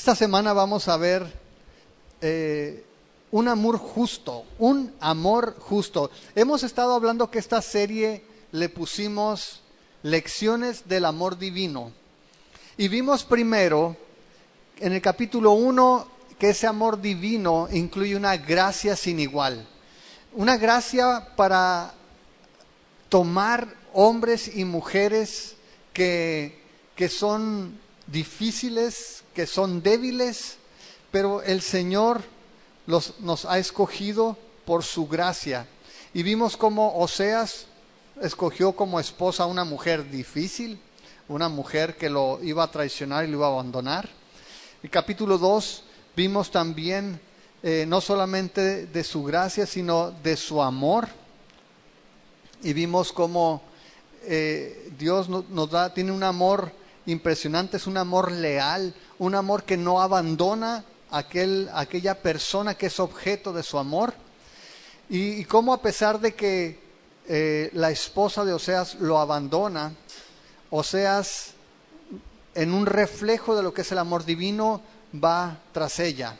Esta semana vamos a ver un amor justo, un amor justo. Hemos estado hablando que esta serie le pusimos lecciones del amor divino. Y vimos primero, en el capítulo 1, que ese amor divino incluye una gracia sin igual. Una gracia para tomar hombres y mujeres que son difíciles, que son débiles, pero el Señor nos ha escogido por su gracia. Y vimos cómo Oseas escogió como esposa a una mujer difícil, una mujer que lo iba a traicionar y lo iba a abandonar. En capítulo 2 vimos también no solamente de su gracia, sino de su amor. Y vimos cómo Dios tiene un amor impresionante, es un amor leal, un amor que no abandona a aquella persona que es objeto de su amor. Y cómo a pesar de que la esposa de Oseas lo abandona, Oseas, en un reflejo de lo que es el amor divino, va tras ella,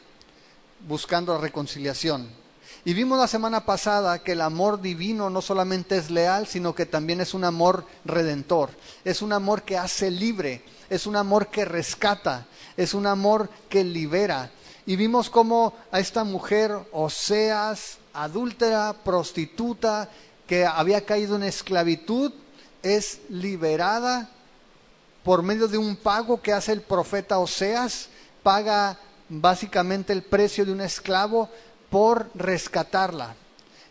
buscando la reconciliación. Y vimos la semana pasada que el amor divino no solamente es leal, sino que también es un amor redentor. Es un amor que hace libre, es un amor que rescata, es un amor que libera. Y vimos cómo a esta mujer, Oseas, adúltera, prostituta, que había caído en esclavitud, es liberada por medio de un pago que hace el profeta Oseas. Paga básicamente el precio de un esclavo por rescatarla.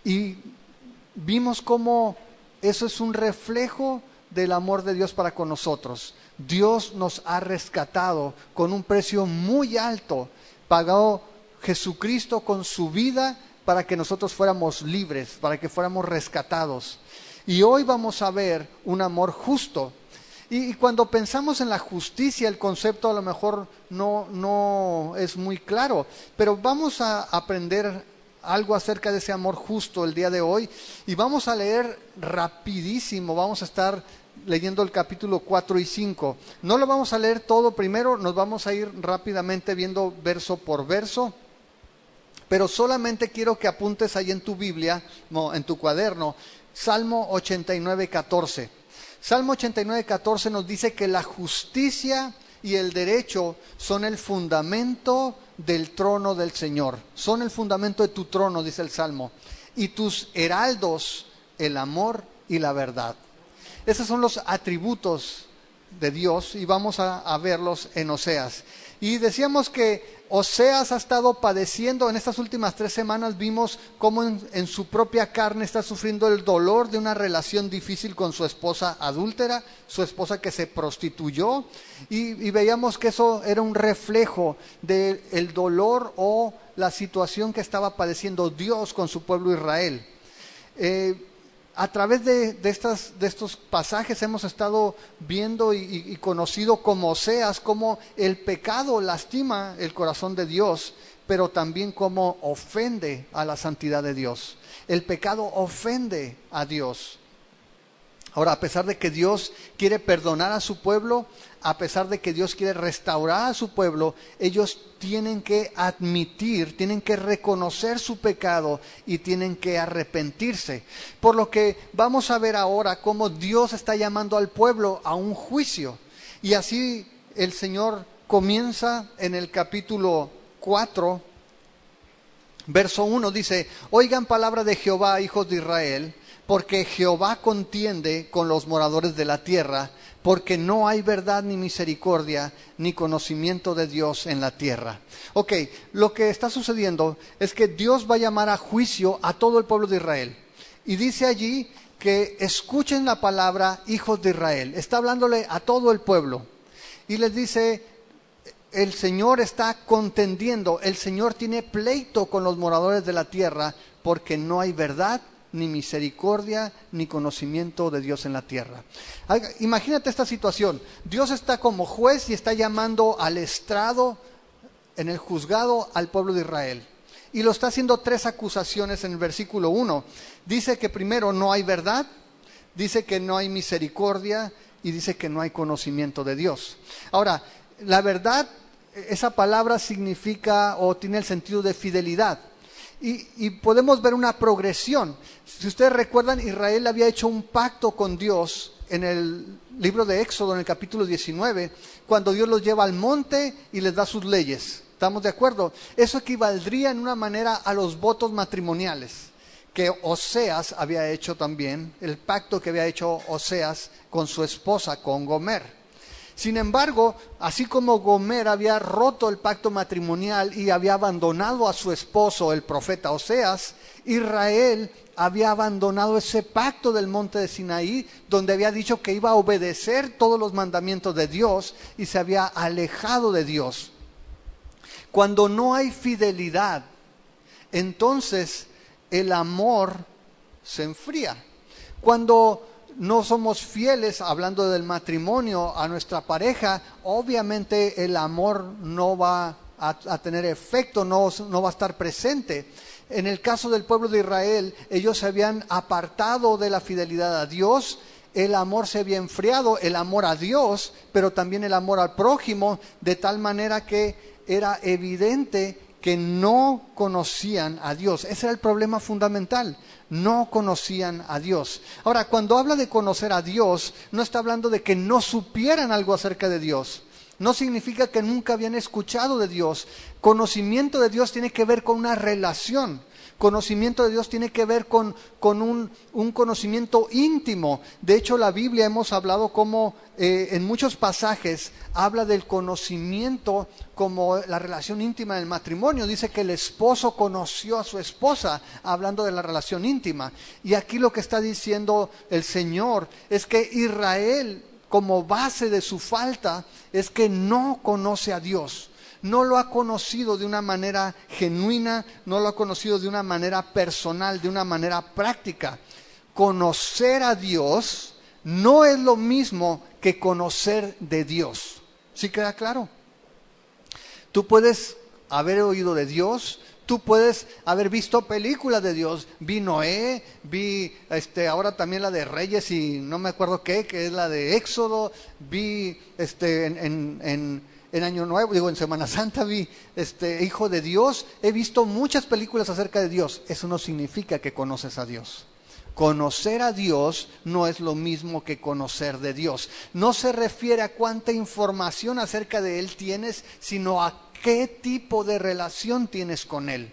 Y vimos cómo eso es un reflejo del amor de Dios para con nosotros. Dios nos ha rescatado con un precio muy alto. Pagó Jesucristo con su vida para que nosotros fuéramos libres, para que fuéramos rescatados. Y hoy vamos a ver un amor justo. Y cuando pensamos en la justicia, el concepto a lo mejor no es muy claro, pero vamos a aprender algo acerca de ese amor justo el día de hoy, y vamos a leer rapidísimo. Vamos a estar leyendo el capítulo 4 y 5. No lo vamos a leer todo primero, nos vamos a ir rápidamente viendo verso por verso, pero solamente quiero que apuntes ahí en tu Biblia, en tu cuaderno, Salmo 89:14. Salmo 89:14 nos dice que la justicia y el derecho son el fundamento del trono del Señor. Son el fundamento de tu trono, dice el Salmo. Y tus heraldos, el amor y la verdad. Esos son los atributos de Dios y vamos a verlos en Oseas. Y decíamos que Oseas ha estado padeciendo, en estas últimas 3 semanas vimos cómo en su propia carne está sufriendo el dolor de una relación difícil con su esposa adúltera, su esposa que se prostituyó, y veíamos que eso era un reflejo del dolor o la situación que estaba padeciendo Dios con su pueblo Israel. A través de estos pasajes hemos estado viendo y conocido como Oseas, cómo el pecado lastima el corazón de Dios, pero también cómo ofende a la santidad de Dios. El pecado ofende a Dios. Ahora, a pesar de que Dios quiere perdonar a su pueblo, a pesar de que Dios quiere restaurar a su pueblo, ellos tienen que admitir, tienen que reconocer su pecado y tienen que arrepentirse. Por lo que vamos a ver ahora cómo Dios está llamando al pueblo a un juicio. Y así el Señor comienza en el capítulo 4, verso 1, dice: oigan palabra de Jehová, hijos de Israel, porque Jehová contiende con los moradores de la tierra, porque no hay verdad ni misericordia ni conocimiento de Dios en la tierra. Ok, lo que está sucediendo es que Dios va a llamar a juicio a todo el pueblo de Israel. Y dice allí que escuchen la palabra, hijos de Israel. Está hablándole a todo el pueblo. Y les dice: el Señor está contendiendo, el Señor tiene pleito con los moradores de la tierra, porque no hay verdad ni misericordia, ni conocimiento de Dios en la tierra. Imagínate esta situación. Dios está como juez y está llamando al estrado, en el juzgado, al pueblo de Israel. Y lo está haciendo 3 acusaciones en el versículo 1. Dice que primero no hay verdad, dice que no hay misericordia y dice que no hay conocimiento de Dios. Ahora, la verdad esa palabra significa o tiene el sentido de fidelidad. Y podemos ver una progresión. Si ustedes recuerdan, Israel había hecho un pacto con Dios en el libro de Éxodo, en el capítulo 19, cuando Dios los lleva al monte y les da sus leyes. ¿Estamos de acuerdo? Eso equivaldría en una manera a los votos matrimoniales que Oseas había hecho también, el pacto que había hecho Oseas con su esposa, con Gomer. Sin embargo, así como Gomer había roto el pacto matrimonial y había abandonado a su esposo, el profeta Oseas, Israel había abandonado ese pacto del monte de Sinaí, donde había dicho que iba a obedecer todos los mandamientos de Dios y se había alejado de Dios. Cuando no hay fidelidad, entonces el amor se enfría. Cuando no somos fieles, hablando del matrimonio, a nuestra pareja, obviamente el amor no va a tener efecto, no va a estar presente. En el caso del pueblo de Israel, ellos se habían apartado de la fidelidad a Dios, el amor se había enfriado, el amor a Dios, pero también el amor al prójimo, de tal manera que era evidente que no conocían a Dios. Ese era el problema fundamental. No conocían a Dios. Ahora, cuando habla de conocer a Dios, no está hablando de que no supieran algo acerca de Dios. No significa que nunca habían escuchado de Dios. Conocimiento de Dios tiene que ver con una relación. Conocimiento de Dios tiene que ver con un conocimiento íntimo. De hecho, la Biblia hemos hablado como en muchos pasajes habla del conocimiento como la relación íntima del matrimonio. Dice que el esposo conoció a su esposa, hablando de la relación íntima. Y aquí lo que está diciendo el Señor es que Israel, como base de su falta, es que no conoce a Dios. No lo ha conocido de una manera genuina, no lo ha conocido de una manera personal, de una manera práctica. Conocer a Dios no es lo mismo que conocer de Dios. ¿Sí queda claro? Tú puedes haber oído de Dios, tú puedes haber visto películas de Dios. Vi Noé, vi ahora también la de Reyes y no me acuerdo qué, que es la de Éxodo. Vi en Año Nuevo, en Semana Santa vi Hijo de Dios. He visto muchas películas acerca de Dios. Eso no significa que conoces a Dios. Conocer a Dios no es lo mismo que conocer de Dios. No se refiere a cuánta información acerca de Él tienes, sino a qué tipo de relación tienes con Él.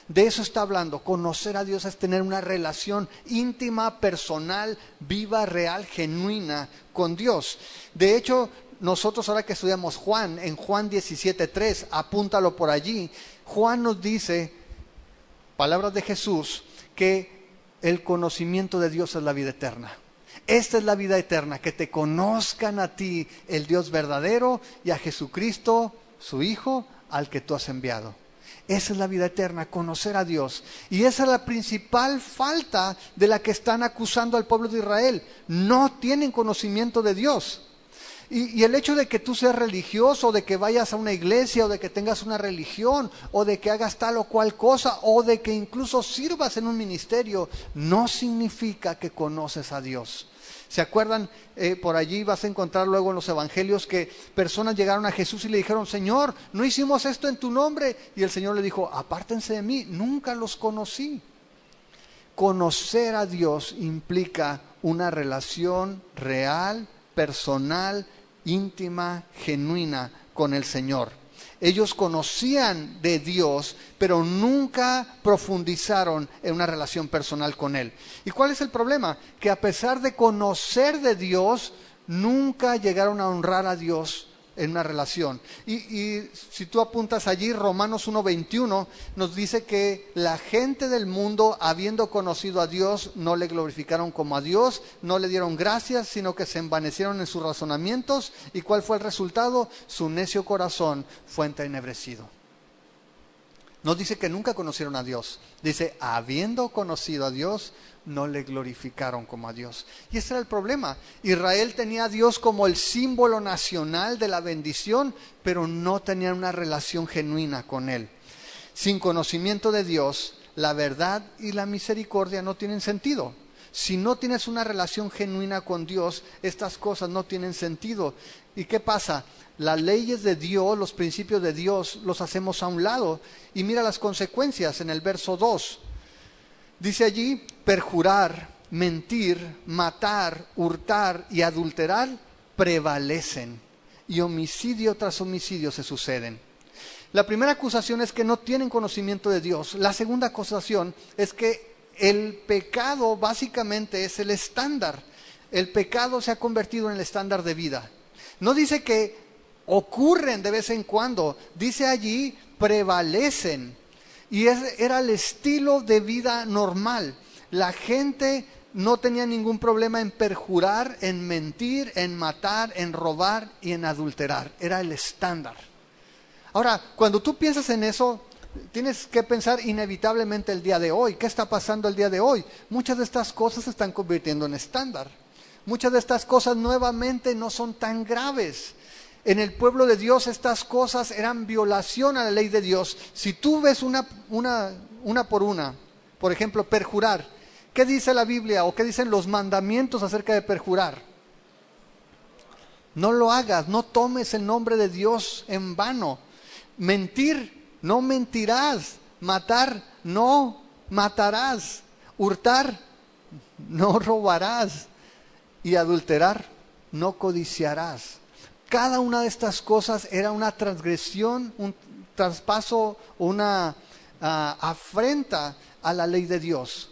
De eso está hablando. Conocer a Dios es tener una relación íntima, personal, viva, real, genuina con Dios. De hecho, nosotros ahora que estudiamos Juan, en Juan 17:3, apúntalo por allí, Juan nos dice, palabras de Jesús, que el conocimiento de Dios es la vida eterna. Esta es la vida eterna, que te conozcan a ti, el Dios verdadero, y a Jesucristo, su Hijo, al que tú has enviado. Esa es la vida eterna, conocer a Dios. Y esa es la principal falta de la que están acusando al pueblo de Israel. No tienen conocimiento de Dios. Y el hecho de que tú seas religioso, de que vayas a una iglesia, o de que tengas una religión, o de que hagas tal o cual cosa, o de que incluso sirvas en un ministerio, no significa que conoces a Dios. ¿Se acuerdan? Por allí vas a encontrar luego en los evangelios que personas llegaron a Jesús y le dijeron, Señor, no hicimos esto en tu nombre. Y el Señor le dijo, apártense de mí, nunca los conocí. Conocer a Dios implica una relación real, personal, íntima, genuina con el Señor. Ellos conocían de Dios, pero nunca profundizaron en una relación personal con Él. ¿Y cuál es el problema? Que a pesar de conocer de Dios, nunca llegaron a honrar a Dios en una relación. Y si tú apuntas allí, Romanos 1:21 nos dice que la gente del mundo, habiendo conocido a Dios, no le glorificaron como a Dios, no le dieron gracias, sino que se envanecieron en sus razonamientos. ¿Y cuál fue el resultado? Su necio corazón fue entenebrecido. No dice que nunca conocieron a Dios. Dice, habiendo conocido a Dios, no le glorificaron como a Dios. Y ese era el problema. Israel tenía a Dios como el símbolo nacional de la bendición, pero no tenían una relación genuina con Él. Sin conocimiento de Dios, la verdad y la misericordia no tienen sentido. Si no tienes una relación genuina con Dios, estas cosas no tienen sentido. ¿Y qué pasa? Las leyes de Dios, los principios de Dios, los hacemos a un lado. Y mira las consecuencias en el verso 2. Dice allí, perjurar, mentir, matar, hurtar y adulterar prevalecen. Y homicidio tras homicidio se suceden. La primera acusación es que no tienen conocimiento de Dios. La segunda acusación es que el pecado básicamente es el estándar. El pecado se ha convertido en el estándar de vida. No dice que ocurren de vez en cuando, dice allí prevalecen. Y era el estilo de vida normal. La gente no tenía ningún problema en perjurar, en mentir, en matar, en robar y en adulterar. Era el estándar. Ahora, cuando tú piensas en eso, tienes que pensar inevitablemente el día de hoy. ¿Qué está pasando el día de hoy? Muchas de estas cosas se están convirtiendo en estándar. Muchas de estas cosas nuevamente no son tan graves. En el pueblo de Dios estas cosas eran violación a la ley de Dios. Si tú ves una por una, por ejemplo, perjurar, ¿qué dice la Biblia o qué dicen los mandamientos acerca de perjurar? No lo hagas, no tomes el nombre de Dios en vano. Mentir, no mentirás. Matar, no matarás. Hurtar, no robarás. Y adulterar, no codiciarás. Cada una de estas cosas era una transgresión, un traspaso, una afrenta a la ley de Dios.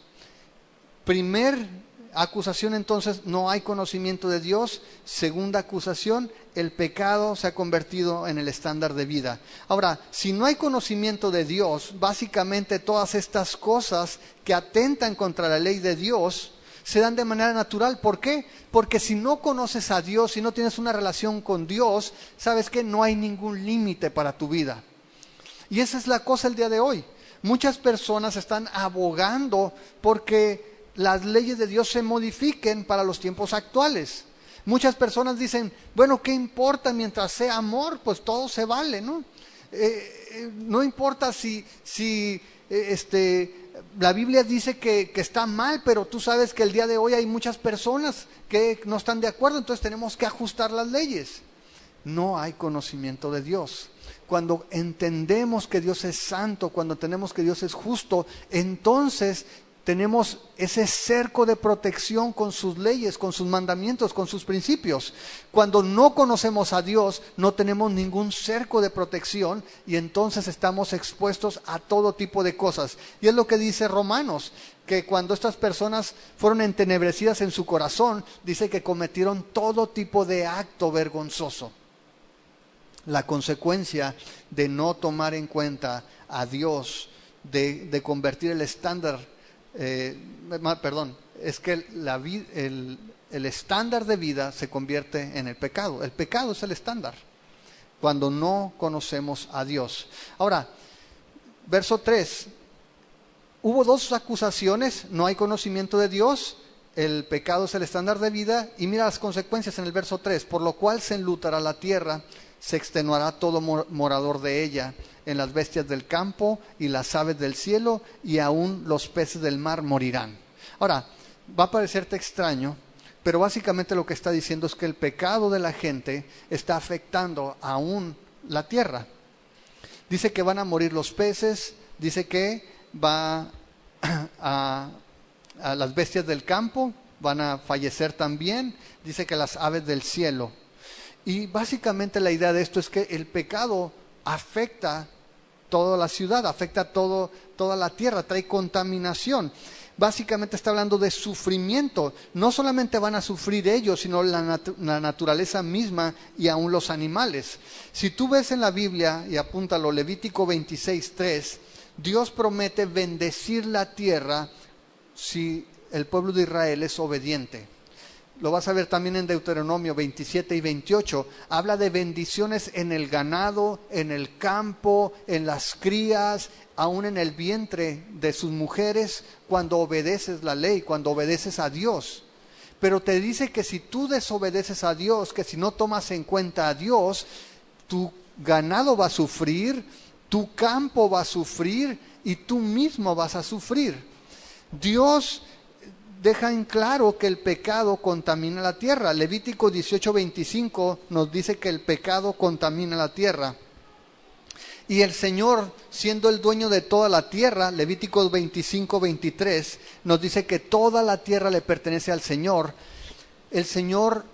Primer acusación entonces, no hay conocimiento de Dios. Segunda acusación, el pecado se ha convertido en el estándar de vida. Ahora, si no hay conocimiento de Dios, básicamente todas estas cosas que atentan contra la ley de Dios se dan de manera natural. ¿Por qué? Porque si no conoces a Dios, si no tienes una relación con Dios, sabes que no hay ningún límite para tu vida. Y esa es la cosa el día de hoy. Muchas personas están abogando porque las leyes de Dios se modifiquen para los tiempos actuales. Muchas personas dicen, bueno, ¿qué importa mientras sea amor? Pues todo se vale, ¿no? No importa si la Biblia dice que está mal, pero tú sabes que el día de hoy hay muchas personas que no están de acuerdo, entonces tenemos que ajustar las leyes. No hay conocimiento de Dios. Cuando entendemos que Dios es santo, cuando entendemos que Dios es justo, entonces tenemos ese cerco de protección con sus leyes, con sus mandamientos, con sus principios. Cuando no conocemos a Dios, no tenemos ningún cerco de protección y entonces estamos expuestos a todo tipo de cosas. Y es lo que dice Romanos, que cuando estas personas fueron entenebrecidas en su corazón, dice que cometieron todo tipo de acto vergonzoso. La consecuencia de no tomar en cuenta a Dios, de convertir el estándar, es que el estándar de vida se convierte en el pecado. El pecado es el estándar cuando no conocemos a Dios. Ahora, verso 3, hubo dos acusaciones: no hay conocimiento de Dios, el pecado es el estándar de vida, y mira las consecuencias en el verso 3, por lo cual se enlutará la tierra, se extenuará todo morador de ella, en las bestias del campo y las aves del cielo, y aún los peces del mar morirán. Ahora, va a parecerte extraño, pero básicamente lo que está diciendo es que el pecado de la gente está afectando aún la tierra. Dice que van a morir los peces, dice que va a las bestias del campo, van a fallecer también, dice que las aves del cielo. Y básicamente la idea de esto es que el pecado afecta toda la ciudad, afecta toda la tierra, trae contaminación. Básicamente está hablando de sufrimiento. No solamente van a sufrir ellos, sino la naturaleza misma y aún los animales. Si tú ves en la Biblia, y apúntalo, Levítico 26:3, Dios promete bendecir la tierra si el pueblo de Israel es obediente. Lo vas a ver también en Deuteronomio 27 y 28. Habla de bendiciones en el ganado, en el campo, en las crías, aún en el vientre de sus mujeres, cuando obedeces la ley, cuando obedeces a Dios. Pero te dice que si tú desobedeces a Dios, que si no tomas en cuenta a Dios, tu ganado va a sufrir, tu campo va a sufrir y tú mismo vas a sufrir. Dios deja en claro que el pecado contamina la tierra. Levítico 18:25 nos dice que el pecado contamina la tierra. Y el Señor, siendo el dueño de toda la tierra, Levíticos 25:23, nos dice que toda la tierra le pertenece al Señor. El Señor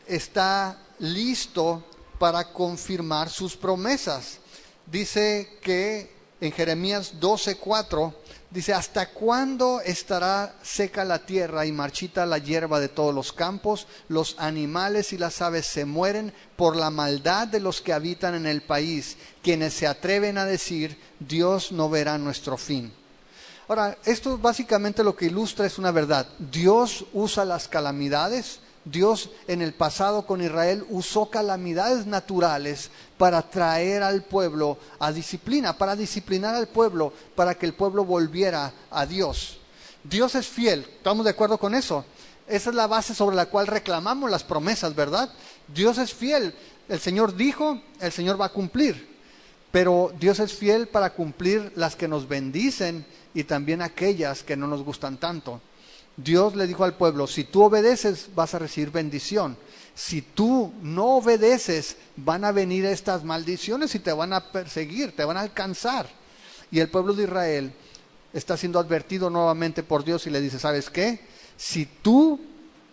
está listo para confirmar sus promesas. Dice que en Jeremías 12:4, dice: ¿hasta cuándo estará seca la tierra y marchita la hierba de todos los campos? Los animales y las aves se mueren por la maldad de los que habitan en el país, quienes se atreven a decir: Dios no verá nuestro fin. Ahora, esto básicamente lo que ilustra es una verdad. Dios usa las calamidades. Dios en el pasado con Israel usó calamidades naturales para traer al pueblo a disciplina, para disciplinar al pueblo, para que el pueblo volviera a Dios. Dios es fiel, ¿estamos de acuerdo con eso? Esa es la base sobre la cual reclamamos las promesas, ¿verdad? Dios es fiel, el Señor dijo, el Señor va a cumplir, pero Dios es fiel para cumplir las que nos bendicen y también aquellas que no nos gustan tanto. Dios le dijo al pueblo: si tú obedeces, vas a recibir bendición. Si tú no obedeces, van a venir estas maldiciones y te van a perseguir, te van a alcanzar. Y el pueblo de Israel está siendo advertido nuevamente por Dios y le dice: ¿sabes qué? Si tú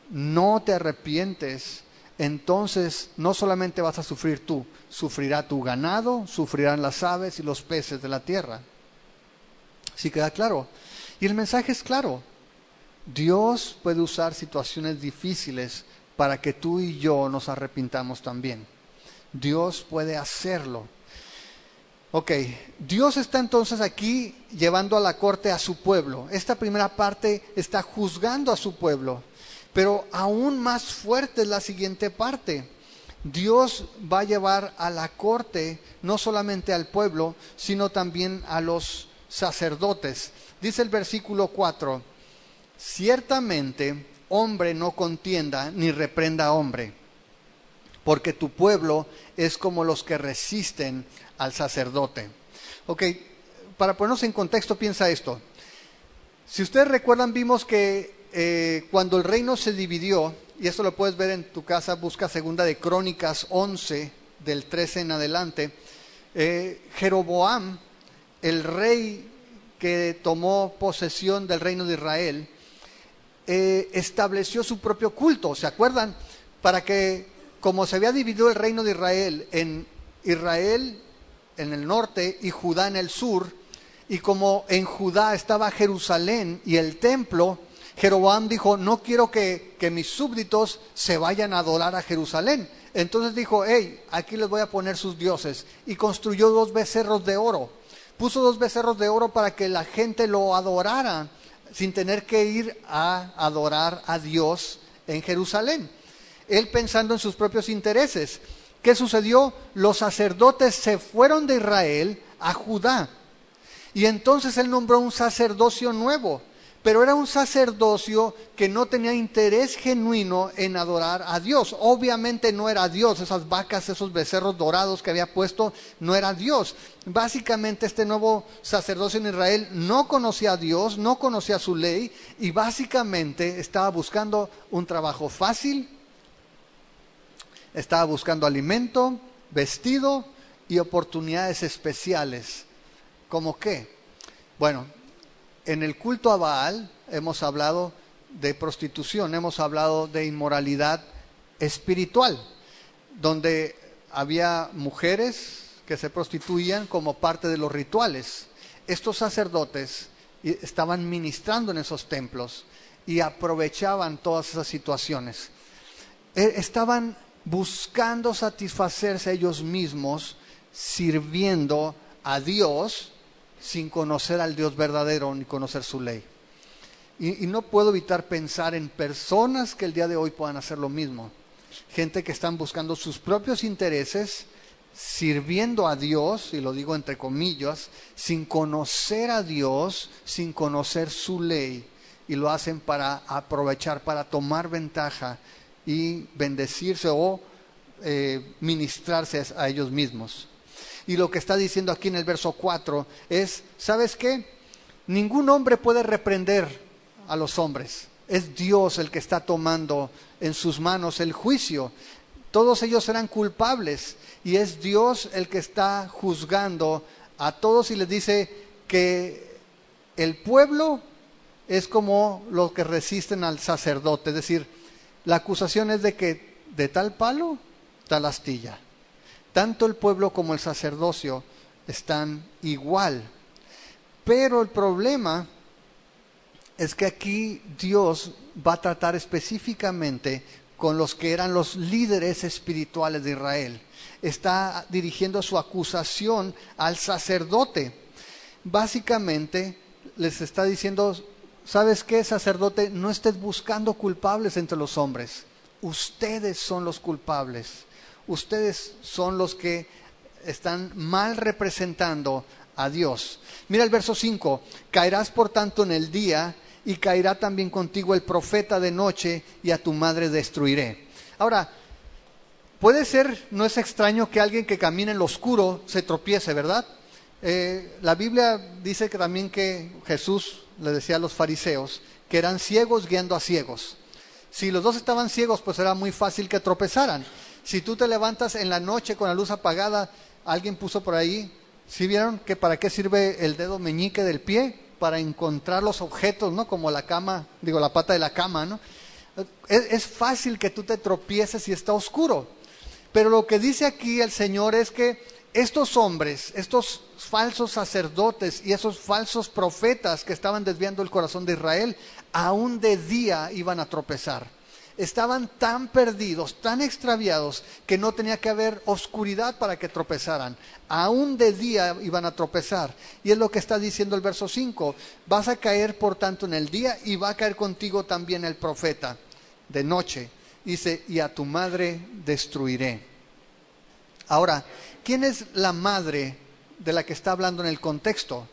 no te arrepientes, entonces no solamente vas a sufrir tú, sufrirá tu ganado, sufrirán las aves y los peces de la tierra. ¿Sí queda claro? Y el mensaje es claro. Dios puede usar situaciones difíciles para que tú y yo nos arrepintamos también. Dios puede hacerlo. Ok, Dios está entonces aquí llevando a la corte a su pueblo. Esta primera parte está juzgando a su pueblo, pero aún más fuerte es la siguiente parte. Dios va a llevar a la corte no solamente al pueblo, sino también a los sacerdotes. Dice el versículo 4: ciertamente hombre no contienda ni reprenda a hombre, porque tu pueblo es como los que resisten al sacerdote. Ok, para ponernos en contexto, piensa esto. Si ustedes recuerdan, vimos que cuando el reino se dividió, y esto lo puedes ver en tu casa, busca Segunda de Crónicas 11, del 13 en adelante, Jeroboam, el rey que tomó posesión del reino de Israel, estableció su propio culto, ¿se acuerdan? Para que, como se había dividido el reino de Israel en el norte y Judá en el sur, y como en Judá estaba Jerusalén y el templo, Jeroboam dijo: no quiero que mis súbditos se vayan a adorar a Jerusalén. Entonces dijo: hey, aquí les voy a poner sus dioses, y construyó 2 becerros de oro. Puso 2 becerros de oro para que la gente lo adorara sin tener que ir a adorar a Dios en Jerusalén. Él pensando en sus propios intereses. ¿Qué sucedió? Los sacerdotes se fueron de Israel a Judá. Y entonces él nombró un sacerdocio nuevo. Pero era un sacerdocio que no tenía interés genuino en adorar a Dios. Obviamente no era Dios, esas vacas, esos becerros dorados que había puesto, no era Dios. Básicamente este nuevo sacerdocio en Israel no conocía a Dios, no conocía su ley, y básicamente estaba buscando un trabajo fácil, estaba buscando alimento, vestido y oportunidades especiales. ¿Cómo qué? Bueno, en el culto a Baal hemos hablado de prostitución, hemos hablado de inmoralidad espiritual, donde había mujeres que se prostituían como parte de los rituales. Estos sacerdotes estaban ministrando en esos templos y aprovechaban todas esas situaciones. Estaban buscando satisfacerse ellos mismos, sirviendo a Dios, sin conocer al Dios verdadero ni conocer su ley. Y no puedo evitar pensar en personas que el día de hoy puedan hacer lo mismo. Gente que están buscando sus propios intereses, sirviendo a Dios, y lo digo entre comillas, sin conocer a Dios, sin conocer su ley, y lo hacen para aprovechar, para tomar ventaja y bendecirse o ministrarse a ellos mismos. Y lo que está diciendo aquí en el verso 4 es, ¿sabes qué? Ningún hombre puede reprender a los hombres. es Dios el que está tomando en sus manos el juicio. Todos ellos eran culpables y es Dios el que está juzgando a todos y les dice que el pueblo es como los que resisten al sacerdote. Es decir, la acusación es de que de tal palo, tal astilla. Tanto el pueblo como el sacerdocio están igual. Pero el problema es que aquí Dios va a tratar específicamente con los que eran los líderes espirituales de Israel. Está dirigiendo su acusación al sacerdote. Básicamente les está diciendo, ¿sabes qué, sacerdote? No estés buscando culpables entre los hombres. Ustedes son los culpables. Ustedes son los que están mal representando a Dios. Mira el verso 5. Caerás por tanto en el día y caerá también contigo el profeta de noche y a tu madre destruiré. Ahora, puede ser, no es extraño que alguien que camina en lo oscuro se tropiece, ¿verdad? La Biblia dice que también que Jesús le decía a los fariseos que eran ciegos guiando a ciegos. Si los dos estaban ciegos, pues era muy fácil que tropezaran. Si tú te levantas en la noche con la luz apagada, alguien puso por ahí, ¿sí vieron que para qué sirve el dedo meñique del pie? Para encontrar los objetos, ¿no? Como la cama, la pata de la cama, ¿no? Es fácil que tú te tropieces si está oscuro. Pero lo que dice aquí el Señor es que estos hombres, estos falsos sacerdotes y esos falsos profetas que estaban desviando el corazón de Israel, aún de día iban a tropezar. Estaban tan perdidos, tan extraviados, que no tenía que haber oscuridad para que tropezaran. Aún de día iban a tropezar. Y es lo que está diciendo el verso 5. Vas a caer por tanto en el día y va a caer contigo también el profeta de noche. Dice, y a tu madre destruiré. Ahora, ¿quién es la madre de la que está hablando en el contexto?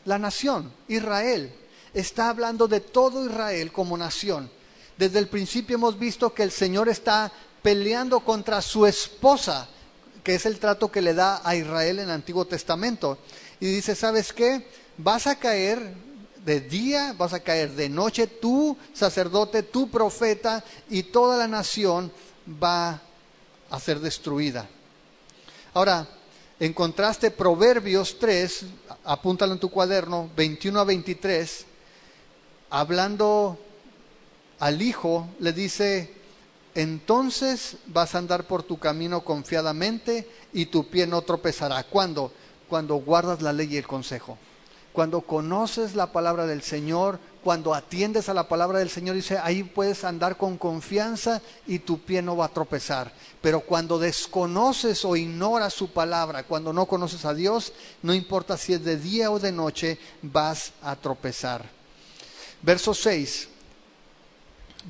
La nación, Israel. Está hablando de todo Israel como nación. Desde el principio hemos visto que el Señor está peleando contra su esposa, que es el trato que le da a Israel en el Antiguo Testamento. Y dice, ¿sabes qué? Vas a caer de día, vas a caer de noche, tú, sacerdote, tú, profeta, y toda la nación va a ser destruida. Ahora, en contraste, Proverbios 3, apúntalo en tu cuaderno, 21 a 23, hablando al hijo, le dice, entonces vas a andar por tu camino confiadamente y tu pie no tropezará. ¿Cuándo? Cuando guardas la ley y el consejo. Cuando conoces la palabra del Señor, cuando atiendes a la palabra del Señor, dice, ahí puedes andar con confianza y tu pie no va a tropezar. Pero cuando desconoces o ignoras su palabra, cuando no conoces a Dios, no importa si es de día o de noche, vas a tropezar. Verso 6.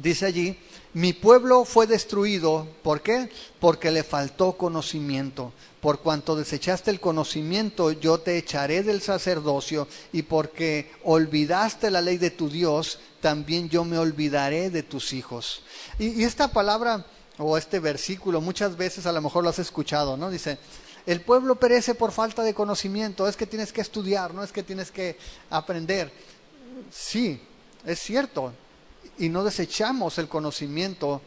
Dice allí, mi pueblo fue destruido, ¿por qué? Porque le faltó conocimiento. Por cuanto desechaste el conocimiento, yo te echaré del sacerdocio, y porque olvidaste la ley de tu Dios, también yo me olvidaré de tus hijos. Y esta palabra, o este versículo, muchas veces a lo mejor lo has escuchado, ¿no? Dice, el pueblo perece por falta de conocimiento, es que tienes que estudiar, no es que tienes que aprender. Sí, es cierto. Y no desechamos el conocimiento,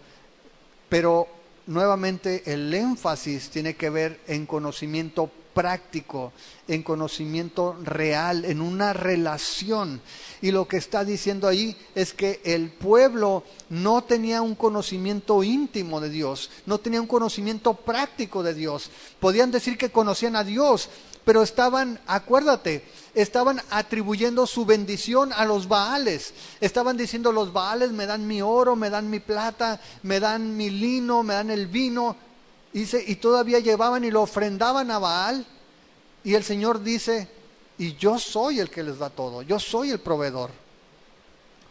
pero nuevamente el énfasis tiene que ver en conocimiento práctico, en conocimiento real, en una relación. Y lo que está diciendo ahí es que el pueblo no tenía un conocimiento íntimo de Dios, no tenía un conocimiento práctico de Dios. Podían decir que conocían a Dios, pero estaban, acuérdate, estaban atribuyendo su bendición a los Baales. Estaban diciendo, los Baales me dan mi oro, me dan mi plata, me dan mi lino, me dan el vino. Y todavía llevaban y lo ofrendaban a Baal. Y el Señor dice, y yo soy el que les da todo, yo soy el proveedor.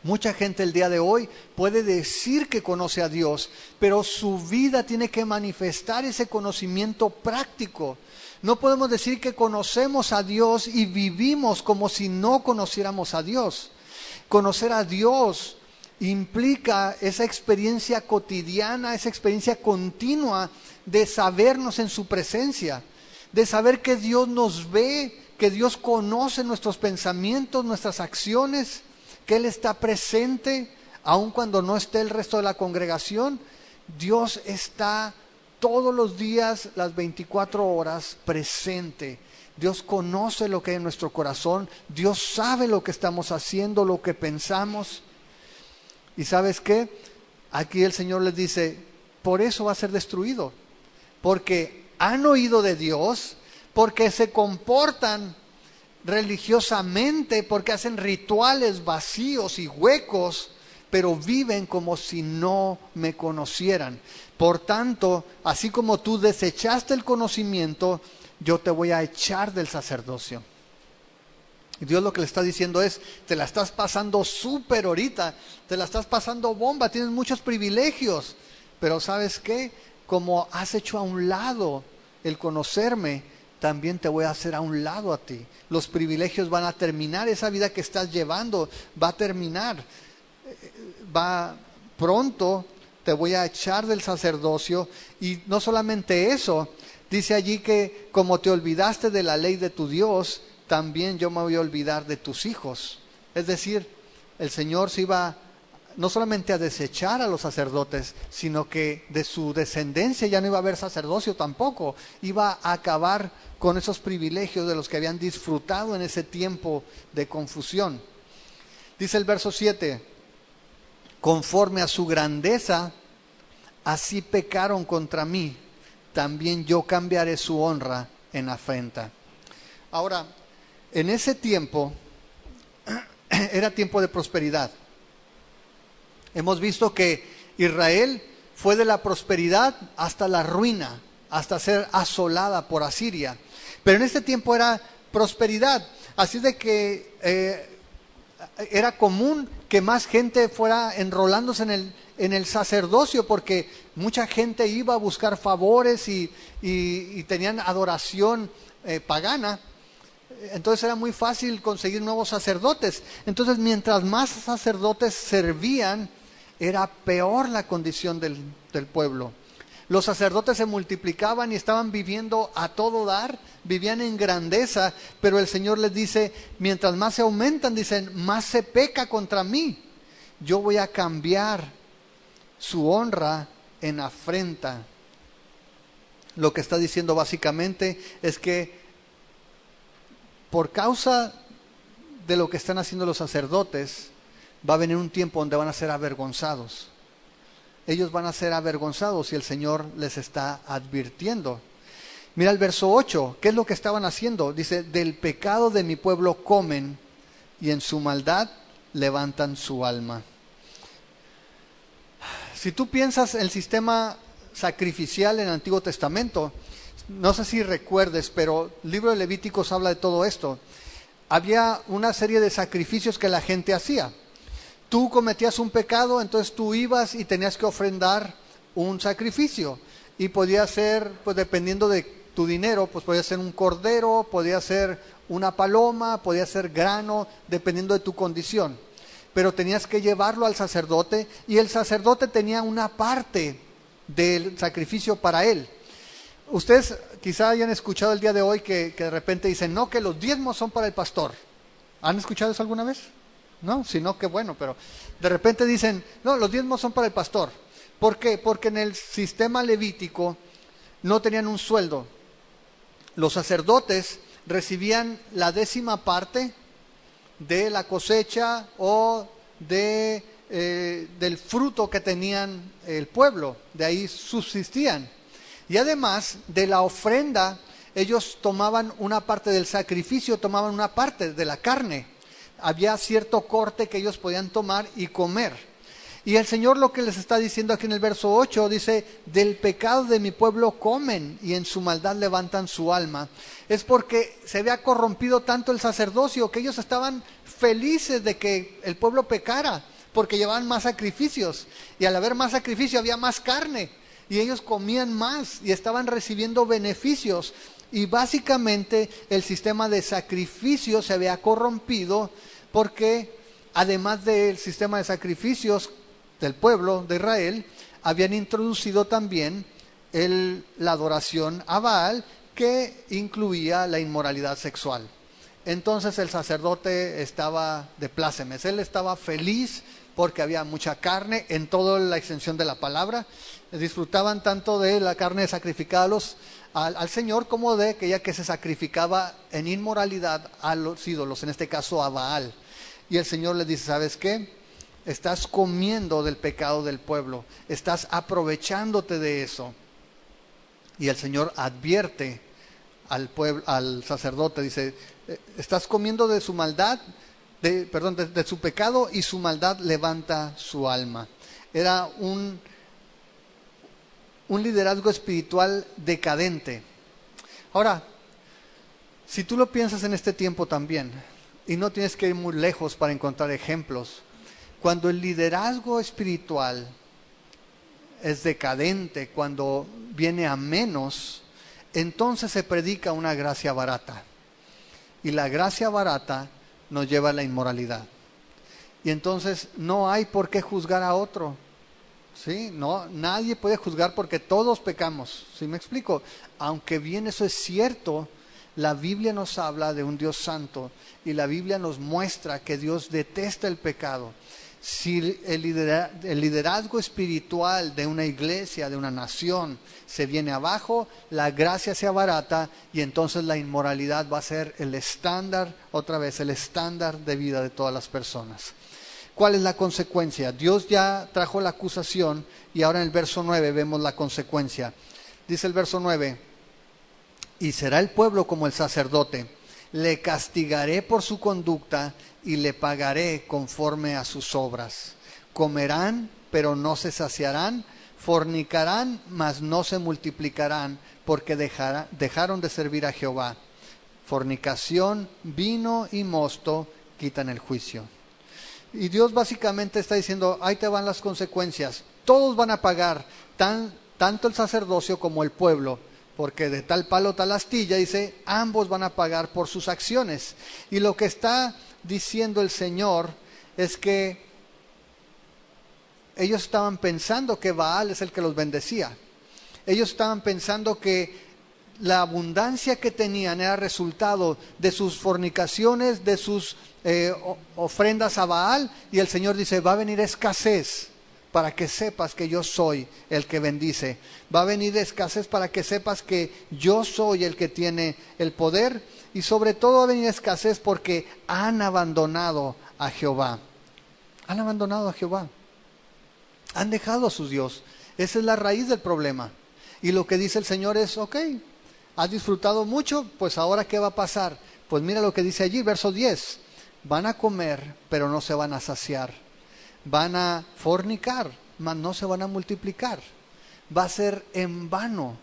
Mucha gente el día de hoy puede decir que conoce a Dios, pero su vida tiene que manifestar ese conocimiento práctico. No podemos decir que conocemos a Dios y vivimos como si no conociéramos a Dios. Conocer a Dios implica esa experiencia cotidiana, esa experiencia continua de sabernos en su presencia, de saber que Dios nos ve, que Dios conoce nuestros pensamientos, nuestras acciones, que Él está presente aun cuando no esté el resto de la congregación, Dios está todos los días, las 24 horas, presente. Dios conoce lo que hay en nuestro corazón, Dios sabe lo que estamos haciendo, lo que pensamos. ¿Y sabes qué? Aquí el Señor les dice, por eso va a ser destruido, porque han oído de Dios, porque se comportan religiosamente, porque hacen rituales vacíos y huecos, pero viven como si no me conocieran. Por tanto, así como tú desechaste el conocimiento, yo te voy a echar del sacerdocio. Y Dios lo que le está diciendo es, te la estás pasando súper ahorita, te la estás pasando bomba, tienes muchos privilegios, pero ¿sabes qué? Como has hecho a un lado el conocerme, también te voy a hacer a un lado a ti. Los privilegios van a terminar, esa vida que estás llevando va a terminar. Va pronto, te voy a echar del sacerdocio. Y no solamente eso, dice allí que como te olvidaste de la ley de tu Dios, también yo me voy a olvidar de tus hijos. Es decir, el Señor se iba no solamente a desechar a los sacerdotes, sino que de su descendencia ya no iba a haber sacerdocio tampoco. Iba a acabar con esos privilegios de los que habían disfrutado en ese tiempo de confusión. Dice el verso 7, conforme a su grandeza, así pecaron contra mí, también yo cambiaré su honra en afrenta. Ahora, en ese tiempo, era tiempo de prosperidad. Hemos visto que Israel fue de la prosperidad hasta la ruina, hasta ser asolada por Asiria. Pero en este tiempo era prosperidad, así de que era común que más gente fuera enrolándose en el sacerdocio, porque mucha gente iba a buscar favores y tenían adoración pagana. Entonces era muy fácil conseguir nuevos sacerdotes. Entonces, mientras más sacerdotes servían, era peor la condición del pueblo. Los sacerdotes se multiplicaban y estaban viviendo a todo dar, vivían en grandeza, pero el Señor les dice, mientras más se aumentan, dicen, más se peca contra mí. Yo voy a cambiar su honra en afrenta. Lo que está diciendo básicamente es que por causa de lo que están haciendo los sacerdotes, va a venir un tiempo donde van a ser avergonzados. Ellos van a ser avergonzados y el Señor les está advirtiendo. Mira el verso 8, ¿qué es lo que estaban haciendo? Dice, del pecado de mi pueblo comen y en su maldad levantan su alma. Si tú piensas el sistema sacrificial en el Antiguo Testamento, no sé si recuerdes, pero el libro de Levíticos habla de todo esto. Había una serie de sacrificios que la gente hacía. Tú cometías un pecado, entonces tú ibas y tenías que ofrendar un sacrificio. Y podía ser, pues dependiendo de tu dinero, pues podía ser un cordero, podía ser una paloma, podía ser grano, dependiendo de tu condición. Pero tenías que llevarlo al sacerdote y el sacerdote tenía una parte del sacrificio para él. Ustedes quizá hayan escuchado el día de hoy que de repente dicen, no, que los diezmos son para el pastor. ¿Han escuchado eso alguna vez? No, si no, qué bueno, pero de repente dicen, no, los diezmos son para el pastor. ¿Por qué? Porque en el sistema levítico no tenían un sueldo. Los sacerdotes recibían la 10ª parte de la cosecha o del fruto que tenían el pueblo, de ahí subsistían. Y además de la ofrenda, ellos tomaban una parte del sacrificio, tomaban una parte de la carne. Había cierto corte que ellos podían tomar y comer. Y el Señor lo que les está diciendo aquí en el verso 8, dice, del pecado de mi pueblo comen y en su maldad levantan su alma. Es porque se había corrompido tanto el sacerdocio que ellos estaban felices de que el pueblo pecara, porque llevaban más sacrificios. Y al haber más sacrificio había más carne. Y ellos comían más y estaban recibiendo beneficios. Y básicamente el sistema de sacrificio se había corrompido porque además del sistema de sacrificios del pueblo de Israel, habían introducido también la adoración a Baal, que incluía la inmoralidad sexual. entonces el sacerdote estaba de plácemes. Él estaba feliz porque había mucha carne en toda la extensión de la palabra. Disfrutaban tanto de la carne sacrificada al Señor como de aquella que se sacrificaba en inmoralidad a los ídolos, en este caso a Baal. Y el Señor le dice, ¿sabes qué? Estás comiendo del pecado del pueblo, estás aprovechándote de eso. Y el Señor advierte al pueblo, al sacerdote, dice, estás comiendo de su maldad, de su pecado, y su maldad levanta su alma. Era un liderazgo espiritual decadente. Ahora, si tú lo piensas en este tiempo también, y no tienes que ir muy lejos para encontrar ejemplos, cuando el liderazgo espiritual es decadente, cuando viene a menos, entonces se predica una gracia barata. Y la gracia barata nos lleva a la inmoralidad. Y entonces no hay por qué juzgar a otro. ¿Sí? No, nadie puede juzgar porque todos pecamos. ¿Sí me explico? Aunque bien eso es cierto, la Biblia nos habla de un Dios santo y la Biblia nos muestra que Dios detesta el pecado. Si el liderazgo espiritual de una iglesia, de una nación, se viene abajo, la gracia se abarata y entonces la inmoralidad va a ser el estándar, otra vez, el estándar de vida de todas las personas. ¿Cuál es la consecuencia? Dios ya trajo la acusación y ahora en el verso 9 vemos la consecuencia. Dice el verso 9, y será el pueblo como el sacerdote, le castigaré por su conducta y le pagaré conforme a sus obras. Comerán, pero no se saciarán, fornicarán, mas no se multiplicarán, porque dejaron de servir a Jehová. Fornicación, vino y mosto quitan el juicio. Y Dios básicamente está diciendo, ahí te van las consecuencias. Todos van a pagar, tanto el sacerdocio como el pueblo, porque de tal palo tal astilla, dice, ambos van a pagar por sus acciones. Y lo que está diciendo el Señor es que ellos estaban pensando que Baal es el que los bendecía. Ellos estaban pensando que la abundancia que tenían era resultado de sus fornicaciones, de sus ofrendas a Baal, y el Señor dice, va a venir escasez para que sepas que yo soy el que bendice. Va a venir escasez para que sepas que yo soy el que tiene el poder, y sobre todo va a venir escasez porque han abandonado a Jehová. Han abandonado a Jehová. Han dejado a su Dios. Esa es la raíz del problema. Y lo que dice el Señor es, ok, has disfrutado mucho, pues ahora ¿qué va a pasar? Pues mira lo que dice allí, verso 10. Van a comer, pero no se van a saciar. Van a fornicar, mas no se van a multiplicar. Va a ser en vano.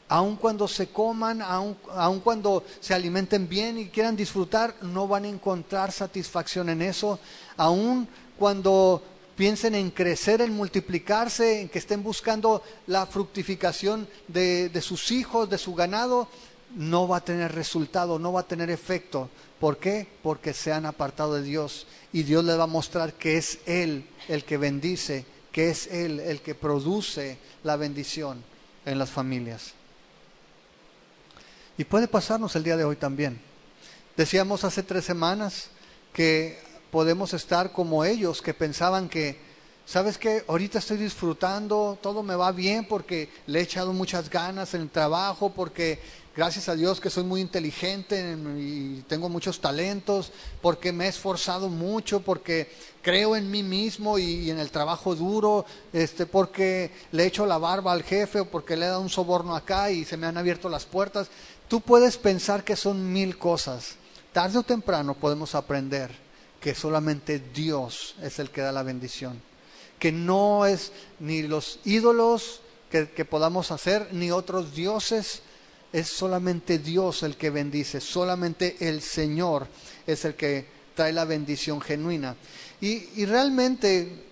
Aun cuando se coman, aun cuando se alimenten bien y quieran disfrutar, no van a encontrar satisfacción en eso. Aun cuando piensen en crecer, en multiplicarse, en que estén buscando la fructificación de sus hijos, de su ganado, no va a tener resultado, no va a tener efecto. ¿Por qué? Porque se han apartado de Dios y Dios les va a mostrar que es Él el que bendice, que es Él el que produce la bendición en las familias. Y puede pasarnos el día de hoy también. Decíamos hace 3 semanas que podemos estar como ellos que pensaban que, ¿sabes qué? Ahorita estoy disfrutando, todo me va bien porque le he echado muchas ganas en el trabajo, porque gracias a Dios que soy muy inteligente y tengo muchos talentos, porque me he esforzado mucho, porque creo en mí mismo y en el trabajo duro, porque le he hecho la barba al jefe o porque le he dado un soborno acá y se me han abierto las puertas. Tú puedes pensar que son 1000 cosas. Tarde o temprano podemos aprender que solamente Dios es el que da la bendición. Que no es ni los ídolos que podamos hacer, ni otros dioses. Es solamente Dios el que bendice. Solamente el Señor es el que trae la bendición genuina. Y realmente,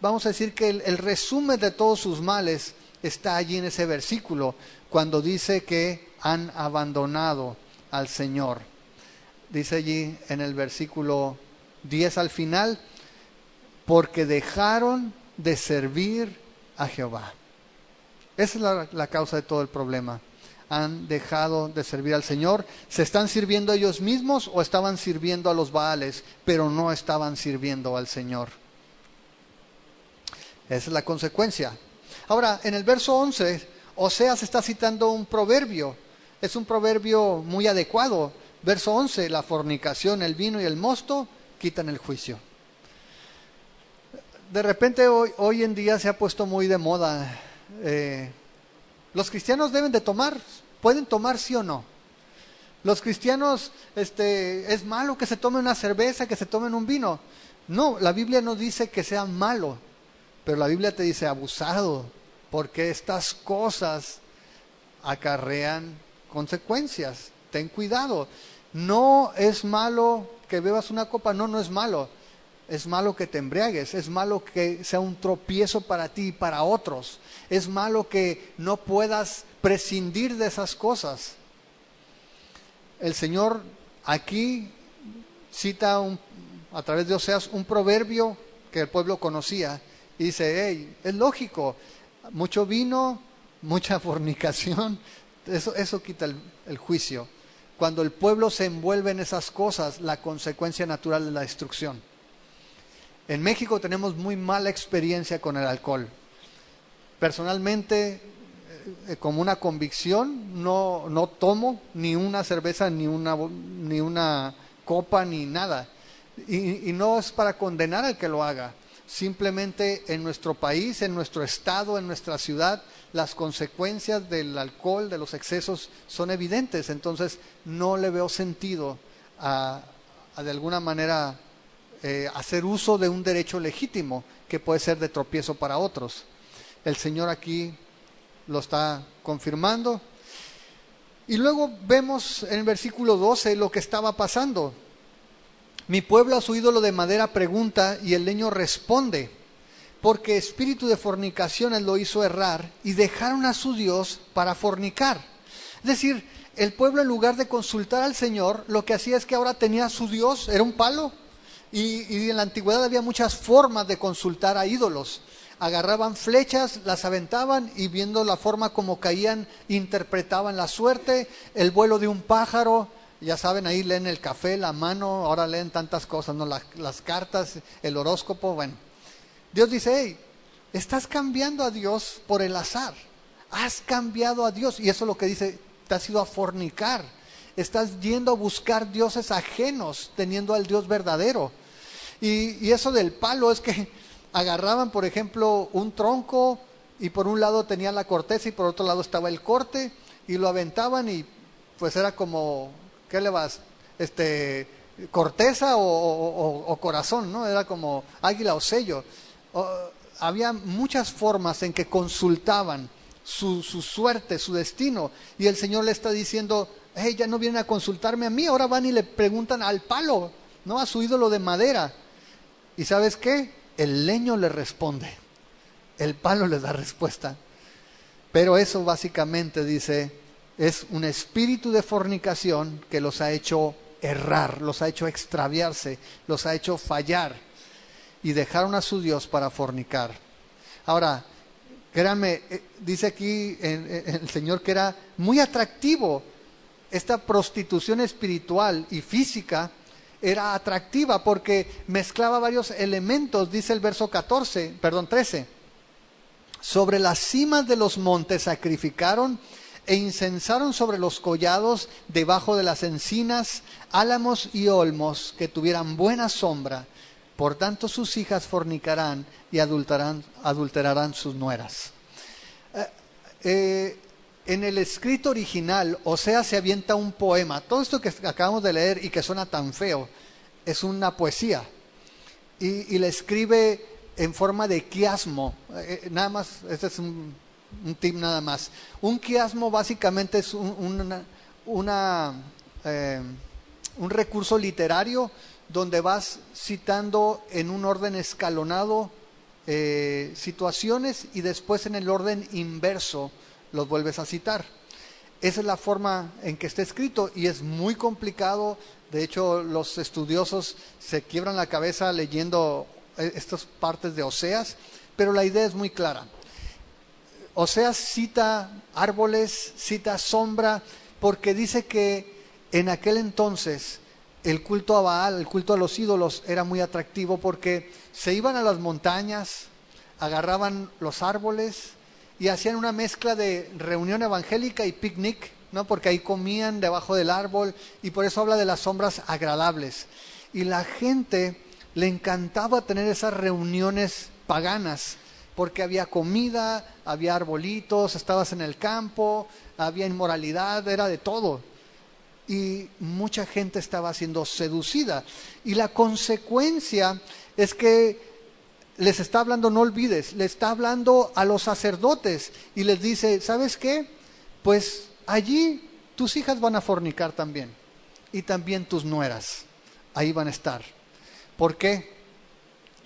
vamos a decir que el resumen de todos sus males está allí en ese versículo, cuando dice que han abandonado al Señor. Dice allí en el versículo 10 al final, porque dejaron de servir a Jehová. Esa es la causa de todo el problema. han dejado de servir al Señor. Se están sirviendo a ellos mismos o estaban sirviendo a los Baales, pero no estaban sirviendo al Señor. Esa es la consecuencia. Ahora, en el verso 11, Oseas está citando un proverbio. Es un proverbio muy adecuado. Verso 11, la fornicación, el vino y el mosto quitan el juicio. De repente hoy en día se ha puesto muy de moda. Los cristianos deben de tomar, pueden tomar sí o no. Los cristianos, es malo que se tomen una cerveza, que se tomen un vino. No, la Biblia no dice que sea malo, pero la Biblia te dice abusado, porque estas cosas acarrean consecuencias. Ten cuidado. No es malo que bebas una copa, no es malo. Es malo que te embriagues, es malo que sea un tropiezo para ti y para otros. Es malo que no puedas prescindir de esas cosas. El Señor aquí cita a través de Oseas un proverbio que el pueblo conocía y dice, hey, es lógico, mucho vino, mucha fornicación, eso quita el juicio. Cuando el pueblo se envuelve en esas cosas, la consecuencia natural es la destrucción. En México tenemos muy mala experiencia con el alcohol. Personalmente, como una convicción, no tomo ni una cerveza, ni una copa, ni nada. Y no es para condenar al que lo haga. Simplemente en nuestro país, en nuestro estado, en nuestra ciudad, las consecuencias del alcohol, de los excesos, son evidentes. Entonces, no le veo sentido a de alguna manera hacer uso de un derecho legítimo que puede ser de tropiezo para otros. El Señor aquí lo está confirmando. Y luego vemos en el versículo 12 lo que estaba pasando. Mi pueblo a su ídolo de madera pregunta y el leño responde, porque espíritu de fornicaciones lo hizo errar y dejaron a su Dios para fornicar. Es decir, el pueblo en lugar de consultar al Señor, lo que hacía es que ahora tenía a su Dios, era un palo. Y en la antigüedad había muchas formas de consultar a ídolos. Agarraban flechas, las aventaban y viendo la forma como caían, interpretaban la suerte, el vuelo de un pájaro. Ya saben, ahí leen el café, la mano, ahora leen tantas cosas, ¿no? Las cartas, el horóscopo, bueno. Dios dice, hey, estás cambiando a Dios por el azar. Has cambiado a Dios. Y eso es lo que dice, te has ido a fornicar. Estás yendo a buscar dioses ajenos, teniendo al Dios verdadero. Y eso del palo es que agarraban, por ejemplo, un tronco y por un lado tenía la corteza y por otro lado estaba el corte y lo aventaban y pues era como, ¿qué le vas? Corteza o corazón, ¿no? Era como águila o sello. Había muchas formas en que consultaban su suerte, su destino, y el Señor le está diciendo, hey, ya no vienen a consultarme a mí, ahora van y le preguntan al palo, ¿no? A su ídolo de madera. ¿Y sabes qué? El leño le responde, el palo les da respuesta. Pero eso básicamente, dice, es un espíritu de fornicación que los ha hecho errar, los ha hecho extraviarse, los ha hecho fallar y dejaron a su Dios para fornicar. Ahora, créanme, dice aquí el Señor que era muy atractivo. Esta prostitución espiritual y física era atractiva porque mezclaba varios elementos, dice el verso 13. Sobre las cimas de los montes sacrificaron e incensaron sobre los collados, debajo de las encinas, álamos y olmos que tuvieran buena sombra. Por tanto sus hijas fornicarán y adulterarán sus nueras. En el escrito original, Oseas se avienta un poema. Todo esto que acabamos de leer y que suena tan feo, es una poesía. Y la escribe en forma de quiasmo. Nada más, este es un tip nada más. Un quiasmo básicamente es un recurso literario donde vas citando en un orden escalonado situaciones y después en el orden inverso los vuelves a citar. Esa es la forma en que está escrito y es muy complicado. De hecho, los estudiosos se quiebran la cabeza leyendo estas partes de Oseas, pero la idea es muy clara. Oseas cita árboles, cita sombra, porque dice que en aquel entonces el culto a Baal, el culto a los ídolos era muy atractivo porque se iban a las montañas, agarraban los árboles y hacían una mezcla de reunión evangélica y picnic, ¿no? Porque ahí comían debajo del árbol y por eso habla de las sombras agradables. Y la gente le encantaba tener esas reuniones paganas, porque había comida, había arbolitos, estabas en el campo, había inmoralidad, era de todo. Y mucha gente estaba siendo seducida. Y la consecuencia es que les está hablando, no olvides, le está hablando a los sacerdotes y les dice, ¿sabes qué? Pues allí tus hijas van a fornicar también y también tus nueras, ahí van a estar. ¿Por qué?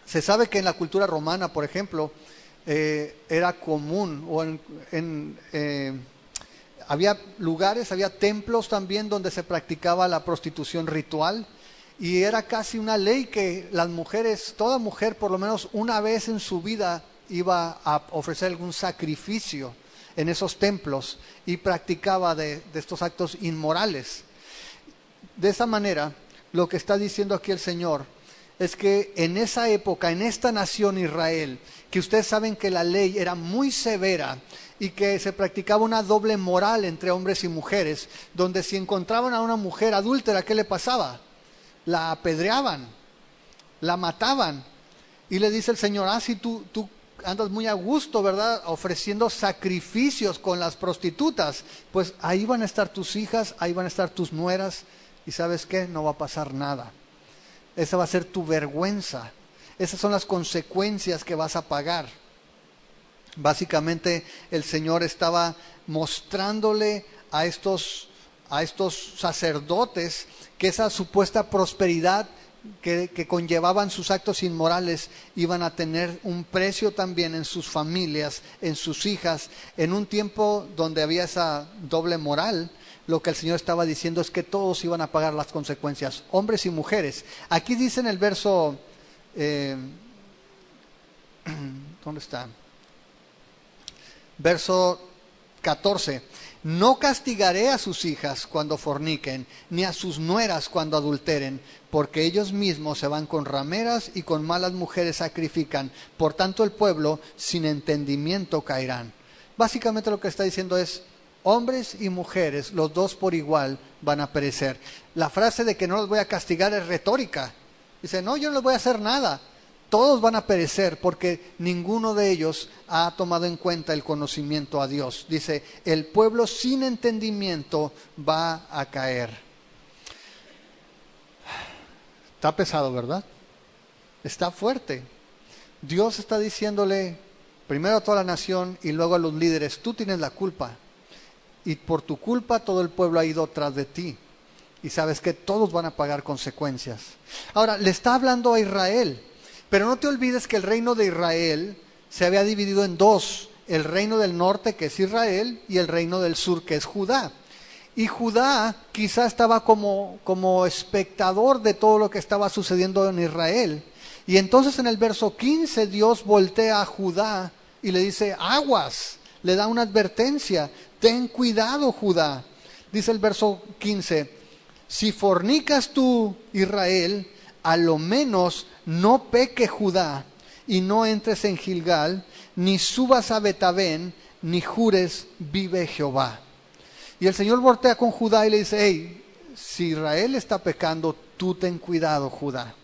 Se sabe que en la cultura romana, por ejemplo, era común, o había lugares, había templos también donde se practicaba la prostitución ritual. Y era casi una ley que las mujeres, toda mujer por lo menos una vez en su vida iba a ofrecer algún sacrificio en esos templos y practicaba de estos actos inmorales. De esa manera, lo que está diciendo aquí el Señor es que en esa época, en esta nación Israel, que ustedes saben que la ley era muy severa y que se practicaba una doble moral entre hombres y mujeres, donde si encontraban a una mujer adúltera, ¿qué le pasaba? La apedreaban, la mataban. Y le dice el Señor, si tú andas muy a gusto, ¿verdad? Ofreciendo sacrificios con las prostitutas, pues ahí van a estar tus hijas, ahí van a estar tus nueras, y ¿sabes qué? No va a pasar nada. Esa va a ser tu vergüenza. Esas son las consecuencias que vas a pagar. Básicamente el Señor estaba mostrándole a estos sacerdotes que esa supuesta prosperidad que conllevaban sus actos inmorales iban a tener un precio también en sus familias, en sus hijas. En un tiempo donde había esa doble moral, lo que el Señor estaba diciendo es que todos iban a pagar las consecuencias, hombres y mujeres. Aquí dice en el verso, ¿dónde está? Verso 14. No castigaré a sus hijas cuando forniquen, ni a sus nueras cuando adulteren, porque ellos mismos se van con rameras y con malas mujeres sacrifican. Por tanto el pueblo sin entendimiento caerán. Básicamente lo que está diciendo es, hombres y mujeres, los dos por igual, van a perecer. La frase de que no los voy a castigar es retórica. Dice, no, yo no les voy a hacer nada. Todos van a perecer porque ninguno de ellos ha tomado en cuenta el conocimiento a Dios. Dice, el pueblo sin entendimiento va a caer. Está pesado, ¿verdad? Está fuerte. Dios está diciéndole primero a toda la nación y luego a los líderes, tú tienes la culpa. Y por tu culpa todo el pueblo ha ido tras de ti. Y sabes que todos van a pagar consecuencias. Ahora, le está hablando a Israel. Pero no te olvides que el reino de Israel se había dividido en dos. El reino del norte, que es Israel, y el reino del sur, que es Judá. Y Judá quizá estaba como espectador de todo lo que estaba sucediendo en Israel. Y entonces en el verso 15 Dios voltea a Judá y le dice, aguas, le da una advertencia, ten cuidado Judá. Dice el verso 15, si fornicas tú, Israel, a lo menos no peque Judá, y no entres en Gilgal, ni subas a Betabén, ni jures, vive Jehová. Y el Señor voltea con Judá y le dice, hey, si Israel está pecando, tú ten cuidado, Judá.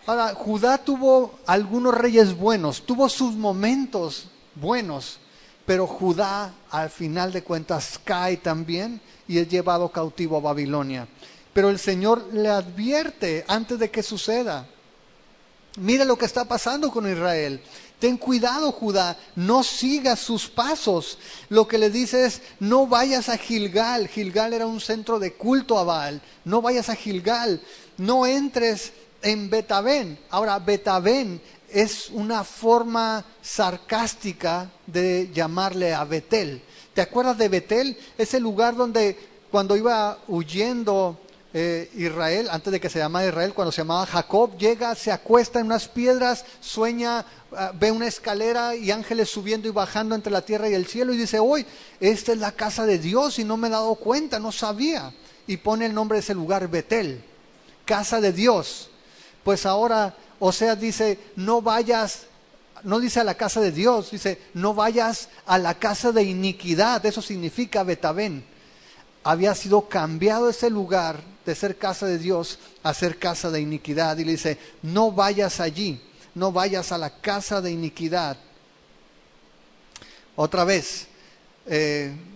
Ahora, Judá tuvo algunos reyes buenos, tuvo sus momentos buenos, pero Judá al final de cuentas cae también y es llevado cautivo a Babilonia. Pero el Señor le advierte antes de que suceda. Mira lo que está pasando con Israel. Ten cuidado, Judá, no sigas sus pasos. Lo que le dice es, no vayas a Gilgal. Gilgal era un centro de culto a Baal. No vayas a Gilgal. No entres en Betabén. Ahora, Betabén es una forma sarcástica de llamarle a Betel. ¿Te acuerdas de Betel? Es el lugar donde cuando iba huyendo Israel, antes de que se llamara Israel, cuando se llamaba Jacob, llega, se acuesta en unas piedras, sueña, ve una escalera y ángeles subiendo y bajando entre la tierra y el cielo y dice, hoy, esta es la casa de Dios y no me he dado cuenta, no sabía. Y pone el nombre de ese lugar, Betel, casa de Dios. Pues ahora, Oseas dice, no vayas, no dice a la casa de Dios, dice, no vayas a la casa de iniquidad, eso significa Betabén. Había sido cambiado ese lugar de ser casa de Dios a ser casa de iniquidad. Y le dice, no vayas allí, no vayas a la casa de iniquidad. Otra vez,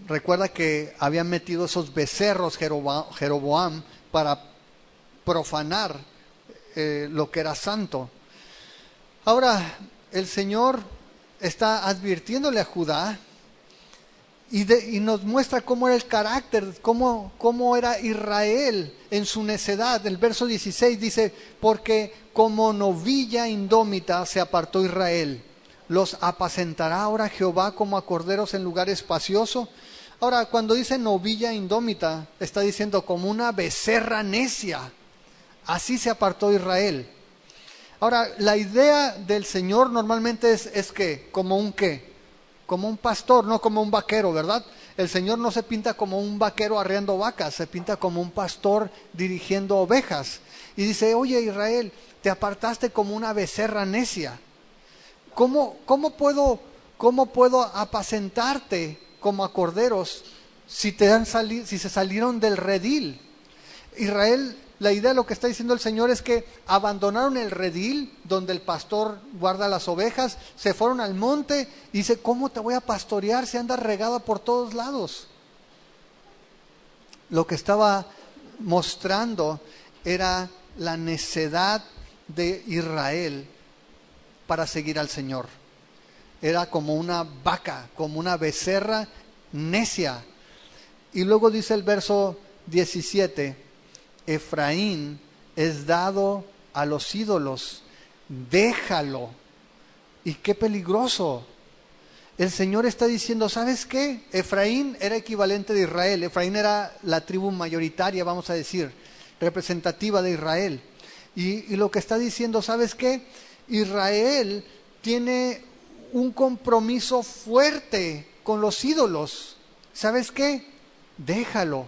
recuerda que habían metido esos becerros Jeroboam para profanar lo que era santo. Ahora, el Señor está advirtiéndole a Judá y nos muestra cómo era el carácter, cómo era Israel en su necedad. El verso 16 dice, porque como novilla indómita se apartó Israel, los apacentará ahora Jehová como a corderos en lugar espacioso. Ahora, cuando dice novilla indómita, está diciendo como una becerra necia. Así se apartó Israel. Ahora, la idea del Señor normalmente es que, como un qué, como un pastor, no como un vaquero, ¿verdad? El Señor no se pinta como un vaquero arreando vacas, se pinta como un pastor dirigiendo ovejas. Y dice, oye Israel, te apartaste como una becerra necia. ¿Cómo puedo apacentarte como a corderos si se salieron del redil? Israel, la idea de lo que está diciendo el Señor es que abandonaron el redil donde el pastor guarda las ovejas, se fueron al monte y dice, ¿cómo te voy a pastorear si andas regada por todos lados? Lo que estaba mostrando era la necedad de Israel para seguir al Señor. Era como una vaca, como una becerra necia. Y luego dice el verso 17, Efraín es dado a los ídolos, déjalo. Y qué peligroso. El Señor está diciendo, ¿sabes qué? Efraín era equivalente de Israel. Efraín era la tribu mayoritaria, vamos a decir, representativa de Israel. Y lo que está diciendo, ¿sabes qué? Israel tiene un compromiso fuerte con los ídolos. ¿Sabes qué? Déjalo.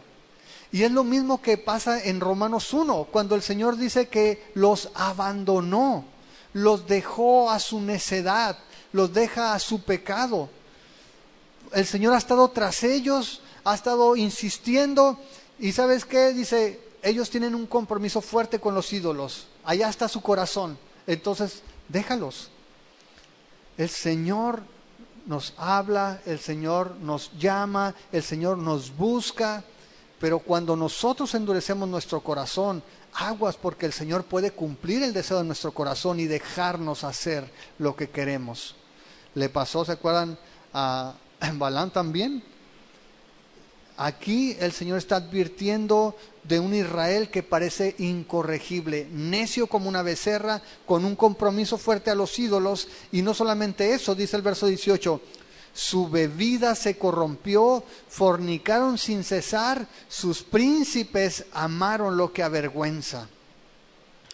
Y es lo mismo que pasa en Romanos 1, cuando el Señor dice que los abandonó, los dejó a su necedad, los deja a su pecado. El Señor ha estado tras ellos, ha estado insistiendo, y ¿sabes qué? Dice, ellos tienen un compromiso fuerte con los ídolos, allá está su corazón, entonces déjalos. El Señor nos habla, el Señor nos llama, el Señor nos busca, pero cuando nosotros endurecemos nuestro corazón, aguas, porque el Señor puede cumplir el deseo de nuestro corazón y dejarnos hacer lo que queremos. Le pasó, ¿se acuerdan? A Balaam también. Aquí el Señor está advirtiendo de un Israel que parece incorregible, necio como una becerra, con un compromiso fuerte a los ídolos. Y no solamente eso, dice el verso 18, su bebida se corrompió, fornicaron sin cesar, sus príncipes amaron lo que avergüenza.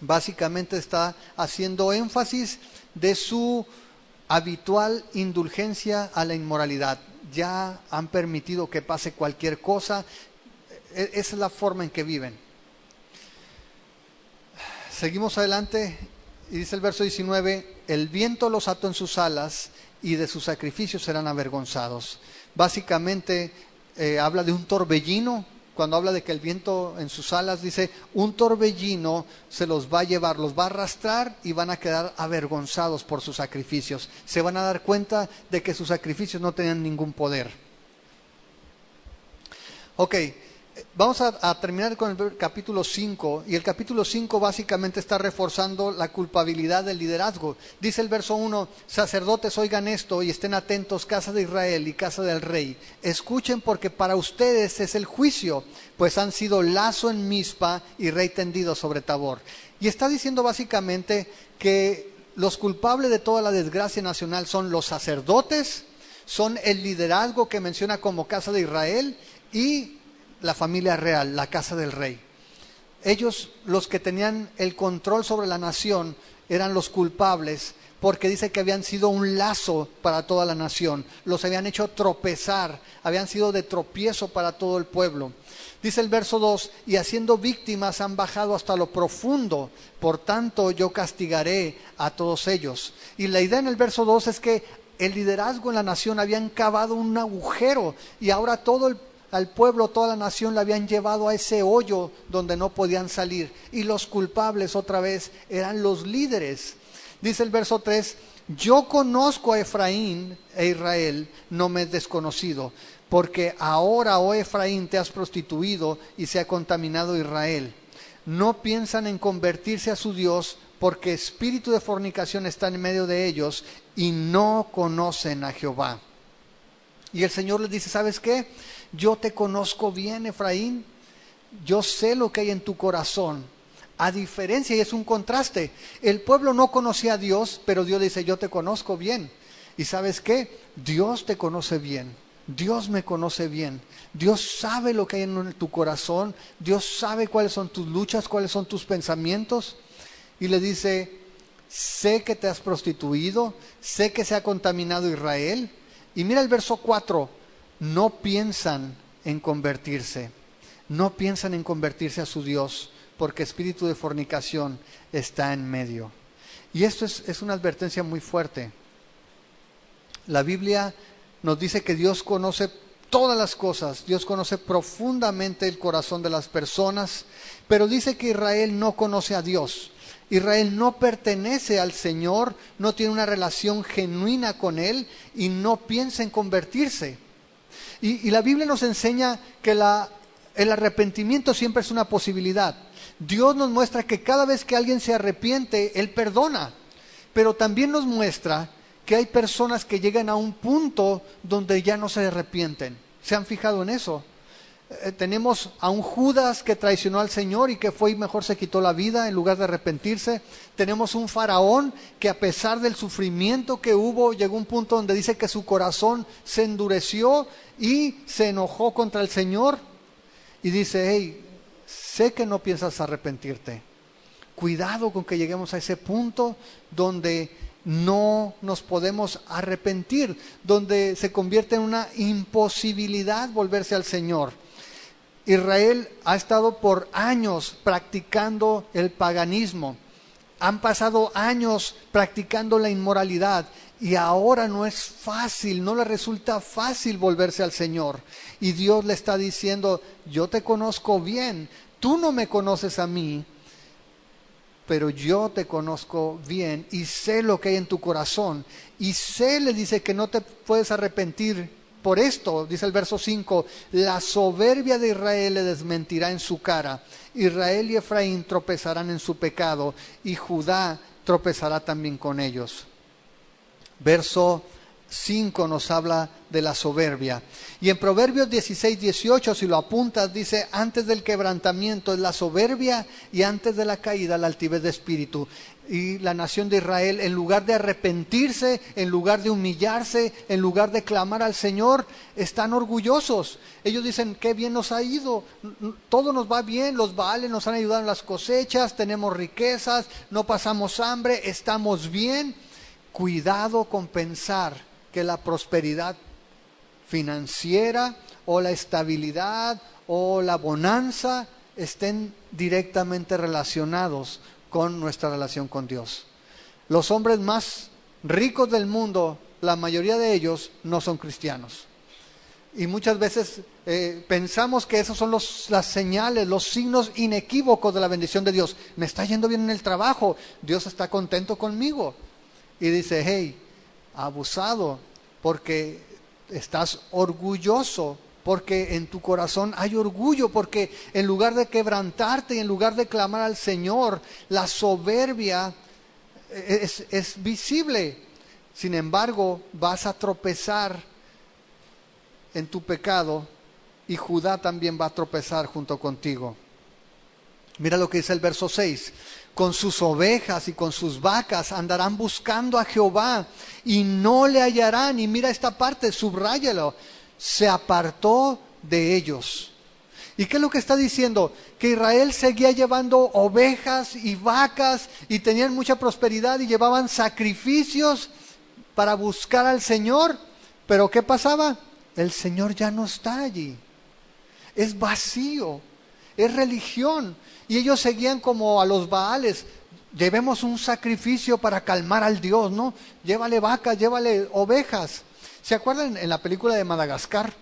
Básicamente está haciendo énfasis de su habitual indulgencia a la inmoralidad. Ya han permitido que pase cualquier cosa. Esa es la forma en que viven. Seguimos adelante y dice el verso 19, el viento los ató en sus alas y de sus sacrificios serán avergonzados. Básicamente habla de un torbellino. Cuando habla de que el viento en sus alas, dice, un torbellino se los va a llevar, los va a arrastrar y van a quedar avergonzados por sus sacrificios. Se van a dar cuenta de que sus sacrificios no tenían ningún poder. Ok, vamos a terminar con el capítulo 5, y el capítulo 5 básicamente está reforzando la culpabilidad del liderazgo. Dice el verso 1, sacerdotes oigan esto y estén atentos, casa de Israel y casa del rey. Escuchen porque para ustedes es el juicio, pues han sido lazo en Mizpa y rey tendido sobre Tabor. Y está diciendo básicamente que los culpables de toda la desgracia nacional son los sacerdotes, son el liderazgo que menciona como casa de Israel y la familia real, la casa del rey. ellos, los que tenían el control sobre la nación, eran los culpables, porque dice que habían sido un lazo para toda la nación, los habían hecho tropezar, habían sido de tropiezo para todo el pueblo. Dice el verso 2, y haciendo víctimas han bajado hasta lo profundo, por tanto yo castigaré a todos ellos. Y la idea en el verso 2 es que el liderazgo en la nación habían cavado un agujero y ahora al pueblo, toda la nación la habían llevado a ese hoyo donde no podían salir. Y los culpables otra vez eran los líderes. Dice el verso 3, yo conozco a Efraín e Israel, no me es desconocido, porque ahora, oh Efraín, te has prostituido y se ha contaminado Israel. No piensan en convertirse a su Dios, porque espíritu de fornicación está en medio de ellos y no conocen a Jehová. Y el Señor les dice, ¿sabes qué? Yo te conozco bien, Efraín, yo sé lo que hay en tu corazón. A diferencia, y es un contraste, el pueblo no conocía a Dios, pero Dios dice, yo te conozco bien. ¿Y sabes qué? Dios te conoce bien, Dios me conoce bien, Dios sabe lo que hay en tu corazón, Dios sabe cuáles son tus luchas, cuáles son tus pensamientos. Y le dice, sé que te has prostituido, sé que se ha contaminado Israel. Y mira el verso 4, no piensan en convertirse, no piensan en convertirse a su Dios, porque espíritu de fornicación está en medio. Y esto es una advertencia muy fuerte. La Biblia nos dice que Dios conoce todas las cosas, Dios conoce profundamente el corazón de las personas, pero dice que Israel no conoce a Dios. Israel no pertenece al Señor, no tiene una relación genuina con Él y no piensa en convertirse. Y la Biblia nos enseña que el arrepentimiento siempre es una posibilidad. Dios nos muestra que cada vez que alguien se arrepiente, Él perdona. Pero también nos muestra que hay personas que llegan a un punto donde ya no se arrepienten. ¿Se han fijado en eso? Tenemos a un Judas que traicionó al Señor y que fue y mejor se quitó la vida en lugar de arrepentirse. Tenemos un faraón que a pesar del sufrimiento que hubo, llegó a un punto donde dice que su corazón se endureció y se enojó contra el Señor. Y dice, hey, sé que no piensas arrepentirte. Cuidado con que lleguemos a ese punto donde no nos podemos arrepentir, donde se convierte en una imposibilidad volverse al Señor. Israel ha estado por años practicando el paganismo, han pasado años practicando la inmoralidad y ahora no es fácil, no le resulta fácil volverse al Señor. Y Dios le está diciendo, yo te conozco bien, tú no me conoces a mí, pero yo te conozco bien y sé lo que hay en tu corazón. Y sé, le dice, que no te puedes arrepentir por esto, dice el verso 5, la soberbia de Israel le desmentirá en su cara. Israel y Efraín tropezarán en su pecado y Judá tropezará también con ellos. Verso 5 nos habla de la soberbia. Y en Proverbios 16-18, si lo apuntas, dice, antes del quebrantamiento es la soberbia y antes de la caída la altivez de espíritu. Y la nación de Israel, en lugar de arrepentirse, en lugar de humillarse, en lugar de clamar al Señor, están orgullosos. Ellos dicen, qué bien nos ha ido, todo nos va bien, los Baales nos han ayudado en las cosechas, tenemos riquezas, no pasamos hambre, estamos bien. Cuidado con pensar que la prosperidad financiera o la estabilidad o la bonanza estén directamente relacionados con nuestra relación con Dios. Los hombres más ricos del mundo, la mayoría de ellos no son cristianos. Y muchas veces pensamos que esos son las señales, los signos inequívocos de la bendición de Dios. Me está yendo bien en el trabajo, Dios está contento conmigo. Y dice, hey, abusado, porque estás orgulloso, porque en tu corazón hay orgullo, porque en lugar de quebrantarte y en lugar de clamar al Señor, la soberbia es visible. Sin embargo, vas a tropezar en tu pecado y Judá también va a tropezar junto contigo. Mira lo que dice el verso 6. Con sus ovejas y con sus vacas andarán buscando a Jehová y no le hallarán. Y mira esta parte, subráyalo. Se apartó de ellos. ¿Y qué es lo que está diciendo? Que Israel seguía llevando ovejas y vacas y tenían mucha prosperidad y llevaban sacrificios para buscar al Señor. Pero ¿qué pasaba? El Señor ya no está allí. Es vacío, es religión. Y ellos seguían como a los Baales. Llevemos un sacrificio para calmar al Dios, ¿no? Llévale vacas, llévale ovejas. ¿Se acuerdan en la película de Madagascar?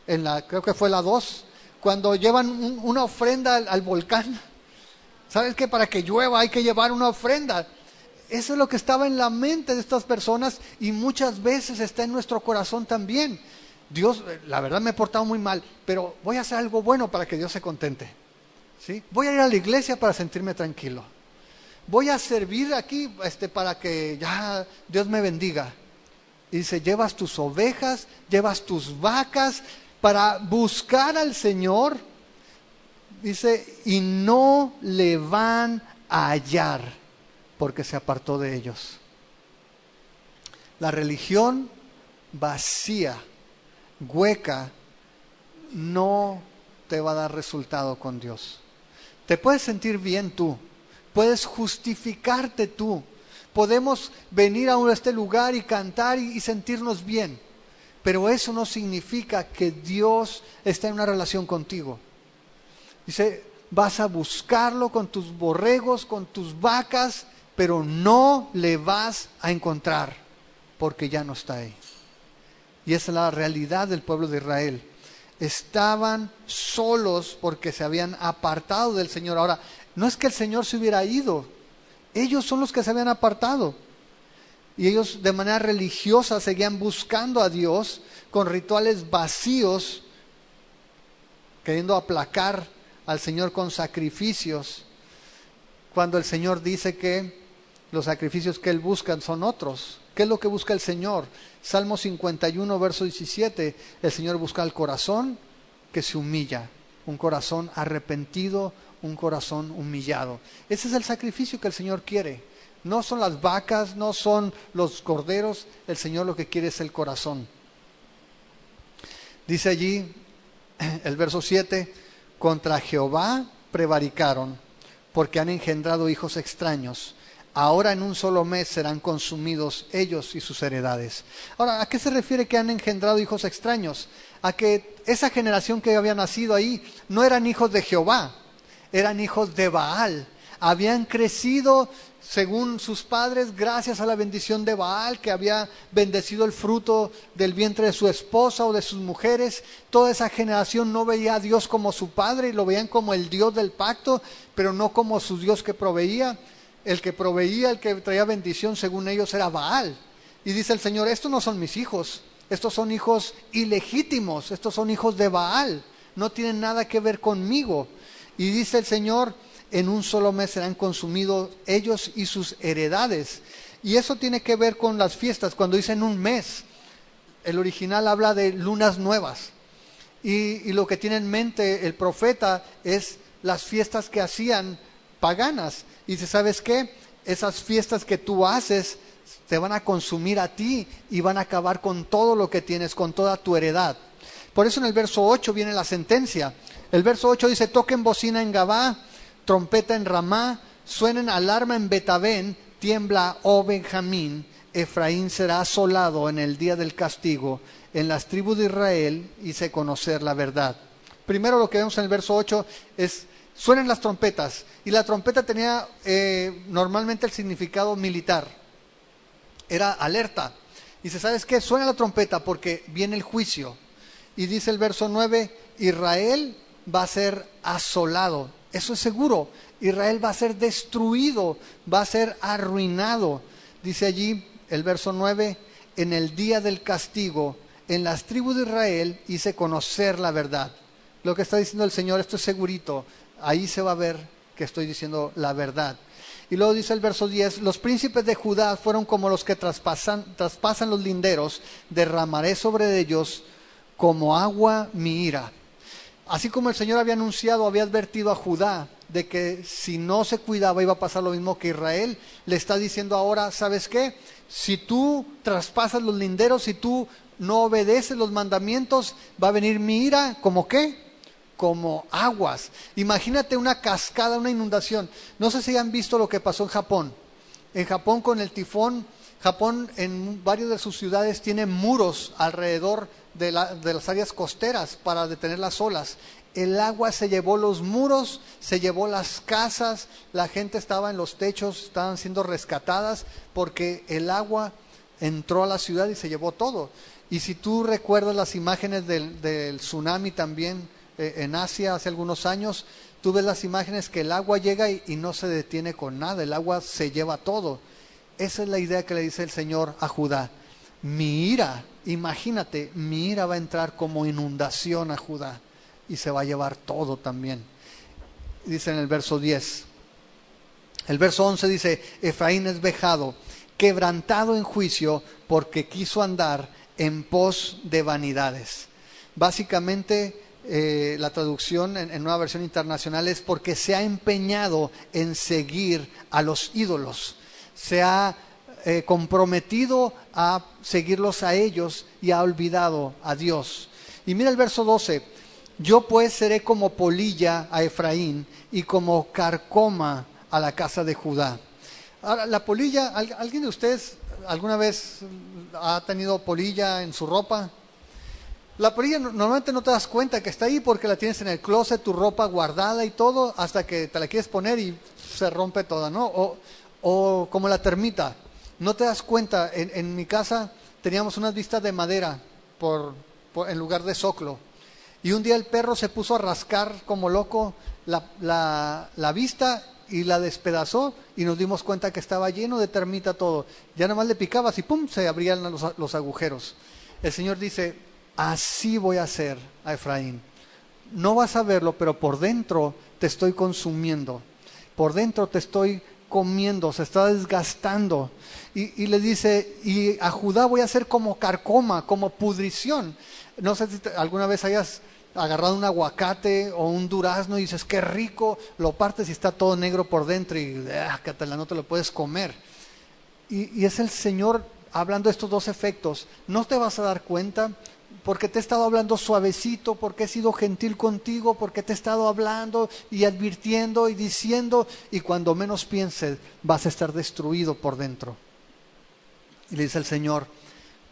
Creo que fue la 2, cuando llevan una ofrenda al volcán. ¿Sabes qué? Para que llueva hay que llevar una ofrenda. Eso es lo que estaba en la mente de estas personas y muchas veces está en nuestro corazón también. Dios, la verdad me he portado muy mal, pero voy a hacer algo bueno para que Dios se contente. ¿Sí? Voy a ir a la iglesia para sentirme tranquilo. Voy a servir aquí para que ya Dios me bendiga. Y dice, llevas tus ovejas, llevas tus vacas para buscar al Señor. Dice, y no le van a hallar porque se apartó de ellos. La religión vacía, hueca, no te va a dar resultado con Dios. Te puedes sentir bien tú, puedes justificarte tú, podemos venir a este lugar y cantar y sentirnos bien, pero eso no significa que Dios está en una relación contigo. Dice, vas a buscarlo con tus borregos, con tus vacas, pero no le vas a encontrar porque ya no está ahí. Y esa es la realidad del pueblo de Israel. Estaban solos porque se habían apartado del Señor. Ahora, no es que el Señor se hubiera ido, ellos son los que se habían apartado. Y ellos de manera religiosa seguían buscando a Dios con rituales vacíos, queriendo aplacar al Señor con sacrificios, cuando el Señor dice que los sacrificios que Él busca son otros. ¿Qué es lo que busca el Señor? Salmo 51, verso 17, el Señor busca el corazón que se humilla, un corazón arrepentido, un corazón humillado. Ese es el sacrificio que el Señor quiere. No son las vacas, no son los corderos, el Señor lo que quiere es el corazón. Dice allí el verso 7, contra Jehová prevaricaron, porque han engendrado hijos extraños. Ahora en un solo mes serán consumidos ellos y sus heredades. Ahora, ¿a qué se refiere que han engendrado hijos extraños? A que esa generación que había nacido ahí no eran hijos de Jehová, eran hijos de Baal. Habían crecido según sus padres gracias a la bendición de Baal, que había bendecido el fruto del vientre de su esposa o de sus mujeres. Toda esa generación no veía a Dios como su padre y lo veían como el Dios del pacto, pero no como su Dios que proveía. El que proveía, el que traía bendición, según ellos, era Baal. Y dice el Señor, estos no son mis hijos, estos son hijos ilegítimos, estos son hijos de Baal, no tienen nada que ver conmigo. Y dice el Señor, en un solo mes serán consumidos ellos y sus heredades. Y eso tiene que ver con las fiestas. Cuando dicen un mes, el original habla de lunas nuevas. Y lo que tiene en mente el profeta es las fiestas que hacían paganas. Y dice, ¿sabes qué? Esas fiestas que tú haces te van a consumir a ti y van a acabar con todo lo que tienes, con toda tu heredad. Por eso en el verso 8 viene la sentencia. El verso 8 dice, toquen bocina en Gabá, trompeta en Ramá, suenen alarma en Betabén, tiembla, oh Benjamín, Efraín será asolado en el día del castigo, en las tribus de Israel hice conocer la verdad. Primero lo que vemos en el verso 8 es, suenen las trompetas, y la trompeta tenía normalmente el significado militar, era alerta. Dice, ¿sabes qué? Suena la trompeta porque viene el juicio. Y dice el verso 9, Israel va a ser asolado. Eso es seguro. Israel va a ser destruido, va a ser arruinado. Dice allí el verso 9, en el día del castigo, en las tribus de Israel hice conocer la verdad. Lo que está diciendo el Señor, esto es segurito. Ahí se va a ver que estoy diciendo la verdad. Y luego dice el verso 10, los príncipes de Judá fueron como los que traspasan los linderos, derramaré sobre ellos como agua mi ira. Así como el Señor había anunciado, había advertido a Judá de que si no se cuidaba iba a pasar lo mismo que Israel, le está diciendo ahora, ¿sabes qué? Si tú traspasas los linderos, si tú no obedeces los mandamientos, va a venir mi ira, ¿como qué? como aguas. Imagínate una cascada, una inundación. No sé si han visto lo que pasó en Japón. En Japón con el tifón, Japón en varias de sus ciudades tiene muros alrededor de las áreas costeras para detener las olas. El agua se llevó los muros, se llevó las casas, la gente estaba en los techos, estaban siendo rescatadas porque el agua entró a la ciudad y se llevó todo. Y si tú recuerdas las imágenes del tsunami también en Asia hace algunos años, tú ves las imágenes que el agua llega y no se detiene con nada, el agua se lleva todo. Esa es la idea que le dice el Señor a Judá. Mi ira, imagínate, mi ira va a entrar como inundación a Judá y se va a llevar todo también. Dice en el verso 10. El verso 11 dice, Efraín es vejado, quebrantado en juicio, porque quiso andar en pos de vanidades. Básicamente, la traducción en Nueva Versión Internacional es porque se ha empeñado en seguir a los ídolos. Se ha comprometido a seguirlos a ellos y ha olvidado a Dios. Y mira el verso 12. Yo pues seré como polilla a Efraín y como carcoma a la casa de Judá. Ahora, la polilla, ¿alguien de ustedes alguna vez ha tenido polilla en su ropa? La polilla normalmente no te das cuenta que está ahí porque la tienes en el closet, tu ropa guardada y todo, hasta que te la quieres poner y se rompe toda, ¿no? O como la termita, no te das cuenta. En mi casa teníamos unas vistas de madera en lugar de zoclo. Y un día el perro se puso a rascar como loco la vista y la despedazó y nos dimos cuenta que estaba lleno de termita todo. Ya nada más le picabas y ¡pum!, se abrían los agujeros. El Señor dice, así voy a hacer a Efraín. No vas a verlo, pero por dentro te estoy consumiendo. Por dentro te estoy comiendo, se está desgastando. Y le dice, y a Judá voy a hacer como carcoma, como pudrición. No sé si alguna vez hayas agarrado un aguacate o un durazno y dices, qué rico, lo partes y está todo negro por dentro y no te lo puedes comer. Y es el Señor hablando de estos dos efectos. No te vas a dar cuenta porque te he estado hablando suavecito, porque he sido gentil contigo, porque te he estado hablando y advirtiendo y diciendo, y cuando menos pienses vas a estar destruido por dentro. Y le dice el Señor,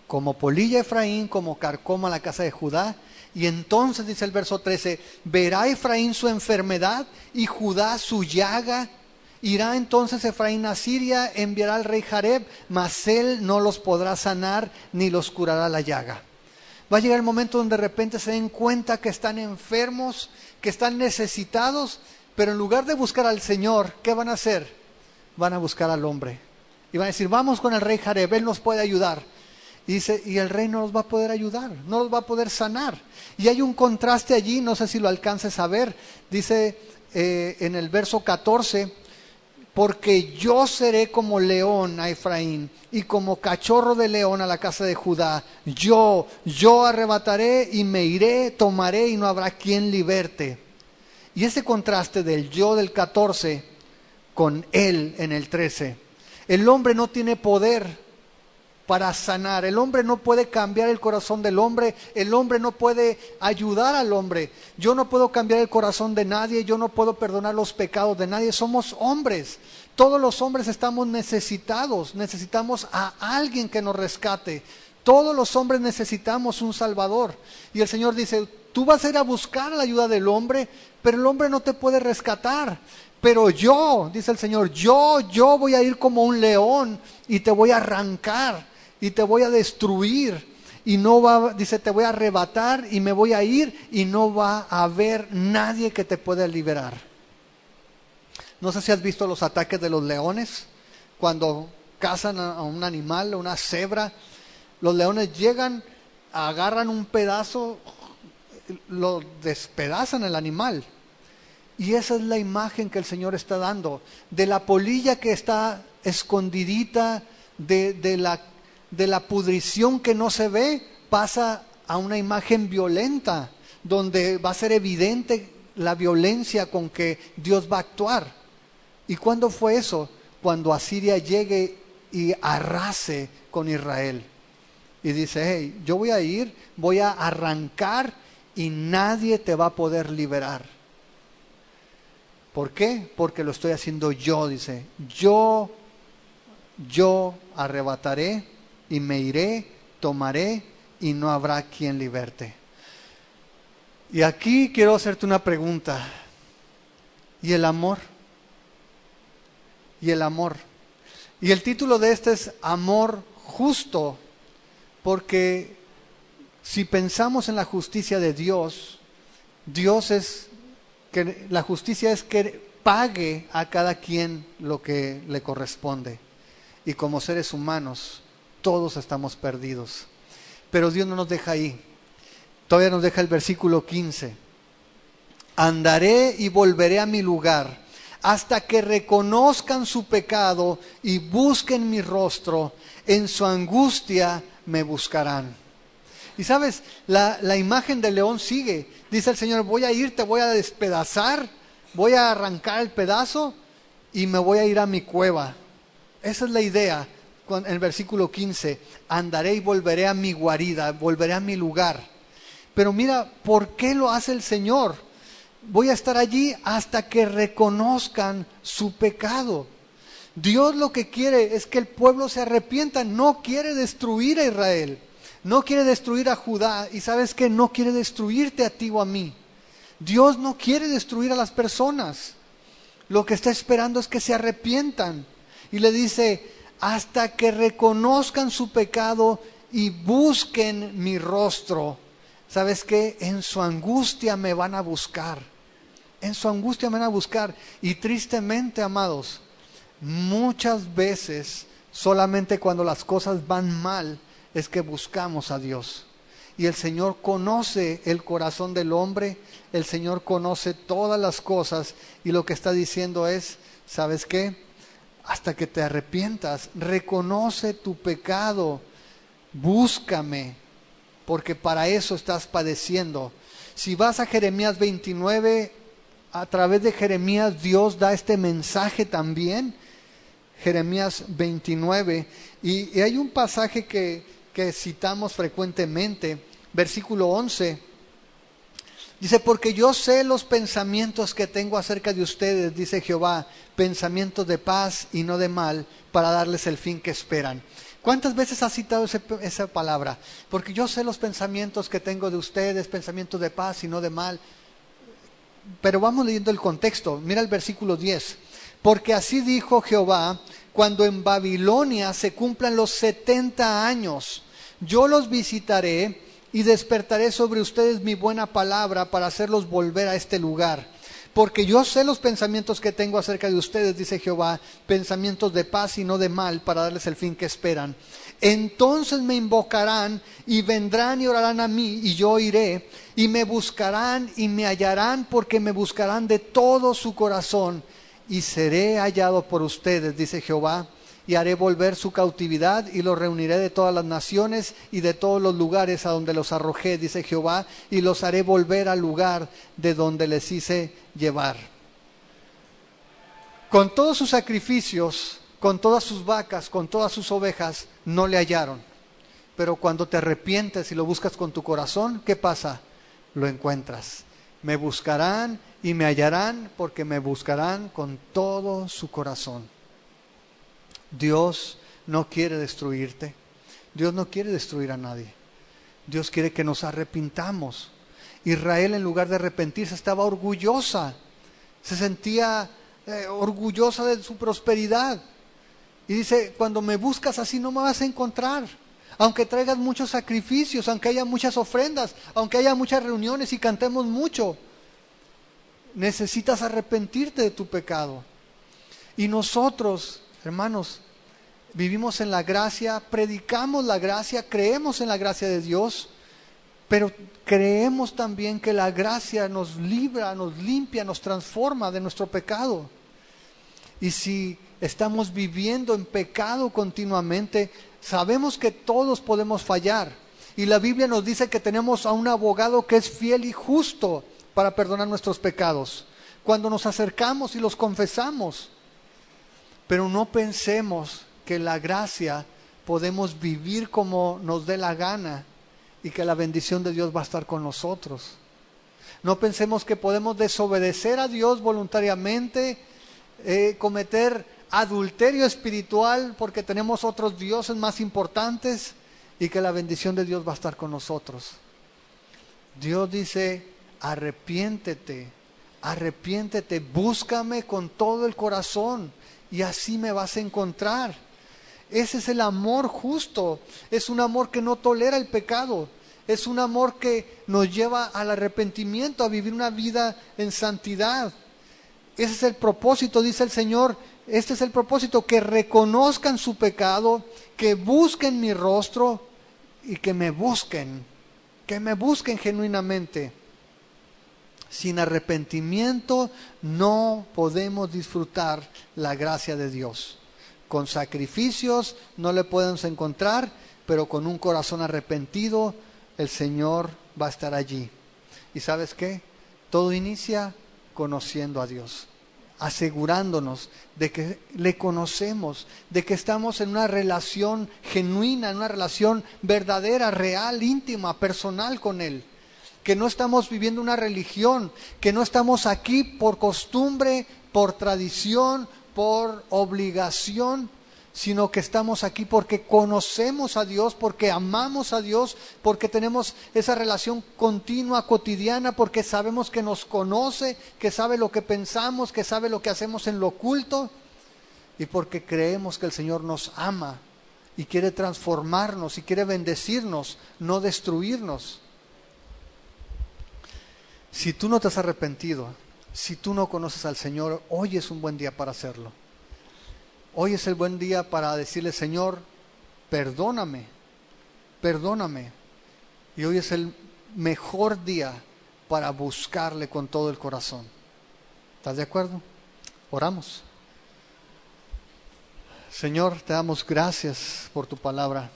como polilla Efraín, como carcoma la casa de Judá. Y entonces dice el verso 13, verá Efraín su enfermedad y Judá su llaga. Irá entonces Efraín a Siria, enviará al rey Jareb, mas él no los podrá sanar ni los curará la llaga. Va a llegar el momento donde de repente se den cuenta que están enfermos, que están necesitados, pero en lugar de buscar al Señor, ¿qué van a hacer? Van a buscar al hombre. Y van a decir, vamos con el rey Jareb, él nos puede ayudar. Y dice, y el rey no los va a poder ayudar, no los va a poder sanar. Y hay un contraste allí, no sé si lo alcances a ver. Dice en el verso 14, porque yo seré como león a Efraín y como cachorro de león a la casa de Judá. Yo arrebataré y me iré, tomaré y no habrá quien liberte. Y ese contraste del yo del 14 con él en el 13. El hombre no tiene poder para sanar. El hombre no puede cambiar el corazón del hombre. El hombre no puede ayudar al hombre. Yo no puedo cambiar el corazón de nadie. Yo no puedo perdonar los pecados de nadie. Somos hombres. Todos los hombres estamos necesitados. Necesitamos a alguien que nos rescate. Todos los hombres necesitamos un Salvador. Y el Señor dice, tú vas a ir a buscar la ayuda del hombre, pero el hombre no te puede rescatar. Pero yo, dice el Señor, yo voy a ir como un león y te voy a arrancar y te voy a destruir. Y dice, te voy a arrebatar y me voy a ir y no va a haber nadie que te pueda liberar. No sé si has visto los ataques de los leones cuando cazan a un animal, a una cebra. Los leones llegan, agarran un pedazo, lo despedazan el animal. Y esa es la imagen que el Señor está dando, de la polilla que está escondidita, de la pudrición que no se ve, pasa a una imagen violenta, donde va a ser evidente la violencia con que Dios va a actuar. ¿Y cuándo fue eso? Cuando Asiria llegue y arrase con Israel. Y dice, hey, yo voy a ir, voy a arrancar y nadie te va a poder liberar. ¿Por qué? Porque lo estoy haciendo yo, dice. Yo arrebataré y me iré, tomaré y no habrá quien liberte. Y aquí quiero hacerte una pregunta. ¿Y el amor? ¿Y el amor? Y el título de este es Amor Justo, porque si pensamos en la justicia de Dios, la justicia es que pague a cada quien lo que le corresponde. Y como seres humanos, todos estamos perdidos. Pero Dios no nos deja ahí. Todavía nos deja el versículo 15. Andaré y volveré a mi lugar hasta que reconozcan su pecado y busquen mi rostro. En su angustia me buscarán. Y sabes, la imagen del león sigue. Dice el Señor, voy a ir, te voy a despedazar, voy a arrancar el pedazo y me voy a ir a mi cueva. Esa es la idea. En el versículo 15, andaré y volveré a mi guarida, volveré a mi lugar. Pero mira, ¿por qué lo hace el Señor? Voy a estar allí hasta que reconozcan su pecado. Dios lo que quiere es que el pueblo se arrepienta, no quiere destruir a Israel, no quiere destruir a Judá, y ¿sabes qué? No quiere destruirte a ti o a mí. Dios no quiere destruir a las personas, lo que está esperando es que se arrepientan. Y le dice, hasta que reconozcan su pecado y busquen mi rostro. ¿Sabes qué? En su angustia me van a buscar. En su angustia me van a buscar. Y tristemente, amados, muchas veces, solamente cuando las cosas van mal, es que buscamos a Dios. Y el Señor conoce el corazón del hombre, el Señor conoce todas las cosas, y lo que está diciendo es, ¿sabes qué? Hasta que te arrepientas, reconoce tu pecado, búscame, porque para eso estás padeciendo. Si vas a Jeremías 29, a través de Jeremías Dios da este mensaje también. Jeremías 29, y hay un pasaje que citamos frecuentemente, versículo 11, dice, porque yo sé los pensamientos que tengo acerca de ustedes, dice Jehová, pensamientos de paz y no de mal, para darles el fin que esperan. ¿Cuántas veces has citado esa palabra? Porque yo sé los pensamientos que tengo de ustedes, pensamientos de paz y no de mal. Pero vamos leyendo el contexto. Mira el versículo 10. Porque así dijo Jehová, cuando en Babilonia se cumplan los 70 años, yo los visitaré y despertaré sobre ustedes mi buena palabra para hacerlos volver a este lugar. Porque yo sé los pensamientos que tengo acerca de ustedes, dice Jehová, pensamientos de paz y no de mal, para darles el fin que esperan. Entonces me invocarán y vendrán y orarán a mí, y yo iré, y me buscarán y me hallarán, porque me buscarán de todo su corazón, y seré hallado por ustedes, dice Jehová, y haré volver su cautividad, y los reuniré de todas las naciones y de todos los lugares a donde los arrojé, dice Jehová, y los haré volver al lugar de donde les hice llevar. Con todos sus sacrificios, con todas sus vacas, con todas sus ovejas, no le hallaron. Pero cuando te arrepientes y lo buscas con tu corazón, ¿qué pasa? Lo encuentras. Me buscarán y me hallarán, porque me buscarán con todo su corazón. Dios no quiere destruirte. Dios no quiere destruir a nadie. Dios quiere que nos arrepintamos. Israel, en lugar de arrepentirse, estaba orgullosa. Se sentía orgullosa de su prosperidad. Y dice, cuando me buscas así no me vas a encontrar. Aunque traigas muchos sacrificios, aunque haya muchas ofrendas, aunque haya muchas reuniones y cantemos mucho, necesitas arrepentirte de tu pecado. Y nosotros, hermanos, vivimos en la gracia, predicamos la gracia, creemos en la gracia de Dios, pero creemos también que la gracia nos libra, nos limpia, nos transforma de nuestro pecado. Y si estamos viviendo en pecado continuamente, sabemos que todos podemos fallar. Y la Biblia nos dice que tenemos a un abogado que es fiel y justo para perdonar nuestros pecados, cuando nos acercamos y los confesamos. Pero no pensemos que la gracia podemos vivir como nos dé la gana y que la bendición de Dios va a estar con nosotros. No pensemos que podemos desobedecer a Dios voluntariamente, cometer adulterio espiritual porque tenemos otros dioses más importantes y que la bendición de Dios va a estar con nosotros. Dios dice, arrepiéntete, arrepiéntete, búscame con todo el corazón y así me vas a encontrar. Ese es el amor justo, es un amor que no tolera el pecado, es un amor que nos lleva al arrepentimiento, a vivir una vida en santidad. Ese es el propósito, dice el Señor, este es el propósito, que reconozcan su pecado, que busquen mi rostro y que me busquen genuinamente. Sin arrepentimiento no podemos disfrutar la gracia de Dios. Con sacrificios no le podemos encontrar, pero con un corazón arrepentido el Señor va a estar allí. ¿Y sabes qué? Todo inicia conociendo a Dios, asegurándonos de que le conocemos, de que estamos en una relación genuina, en una relación verdadera, real, íntima, personal con Él. Que no estamos viviendo una religión, que no estamos aquí por costumbre, por tradición, por obligación, sino que estamos aquí porque conocemos a Dios, porque amamos a Dios, porque tenemos esa relación continua, cotidiana, porque sabemos que nos conoce, que sabe lo que pensamos, que sabe lo que hacemos en lo oculto, y porque creemos que el Señor nos ama y quiere transformarnos y quiere bendecirnos, no destruirnos. Si tú no te has arrepentido, si tú no conoces al Señor, hoy es un buen día para hacerlo. Hoy es el buen día para decirle, Señor, perdóname, perdóname. Y hoy es el mejor día para buscarle con todo el corazón. ¿Estás de acuerdo? Oramos. Señor, te damos gracias por tu palabra.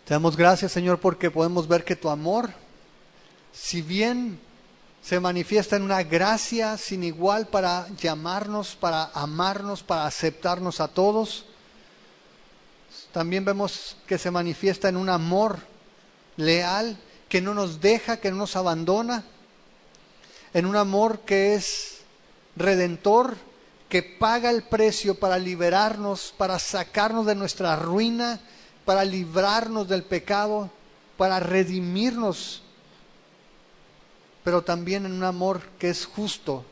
Te damos gracias, Señor, porque podemos ver que tu amor, si bien se manifiesta en una gracia sin igual para llamarnos, para amarnos, para aceptarnos a todos, también vemos que se manifiesta en un amor leal que no nos deja, que no nos abandona, en un amor que es redentor, que paga el precio para liberarnos, para sacarnos de nuestra ruina, para librarnos del pecado, para redimirnos, pero también en un amor que es justo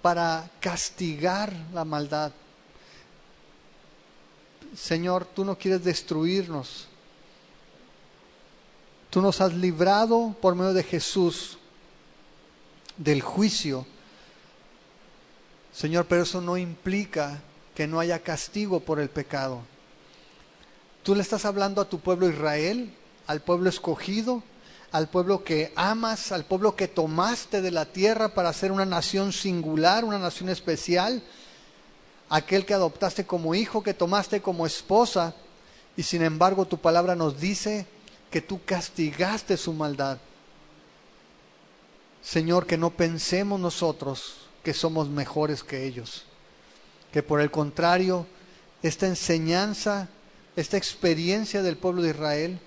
para castigar la maldad. Señor, tú no quieres destruirnos. Tú nos has librado por medio de Jesús del juicio. Señor, pero eso no implica que no haya castigo por el pecado. Tú le estás hablando a tu pueblo Israel, al pueblo escogido, al pueblo que amas, al pueblo que tomaste de la tierra para ser una nación singular, una nación especial, aquel que adoptaste como hijo, que tomaste como esposa, y sin embargo tu palabra nos dice que tú castigaste su maldad. Señor, que no pensemos nosotros que somos mejores que ellos, que por el contrario, esta enseñanza, esta experiencia del pueblo de Israel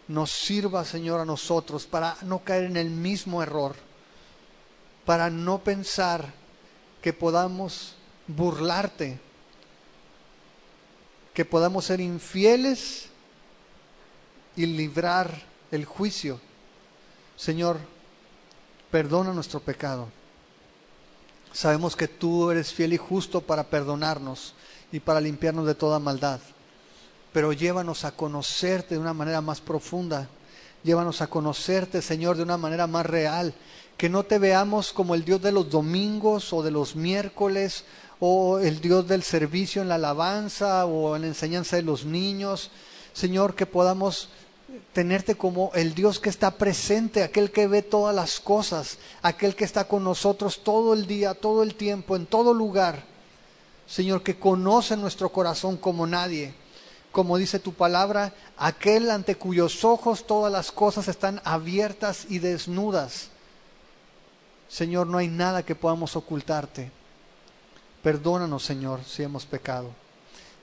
nos sirva, Señor, a nosotros para no caer en el mismo error, para no pensar que podamos burlarte, que podamos ser infieles y librar el juicio. Señor, perdona nuestro pecado. Sabemos que tú eres fiel y justo para perdonarnos y para limpiarnos de toda maldad. Pero llévanos a conocerte de una manera más profunda. Llévanos a conocerte, Señor, de una manera más real. Que no te veamos como el Dios de los domingos o de los miércoles, o el Dios del servicio en la alabanza o en la enseñanza de los niños. Señor, que podamos tenerte como el Dios que está presente, aquel que ve todas las cosas, aquel que está con nosotros todo el día, todo el tiempo, en todo lugar. Señor, que conoce nuestro corazón como nadie. Como dice tu palabra, aquel ante cuyos ojos todas las cosas están abiertas y desnudas. Señor, no hay nada que podamos ocultarte. Perdónanos, Señor, si hemos pecado.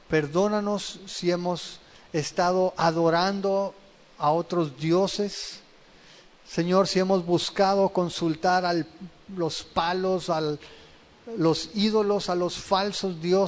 Perdónanos si hemos estado adorando a otros dioses. Señor, si hemos buscado consultar los palos, los ídolos, a los falsos dioses,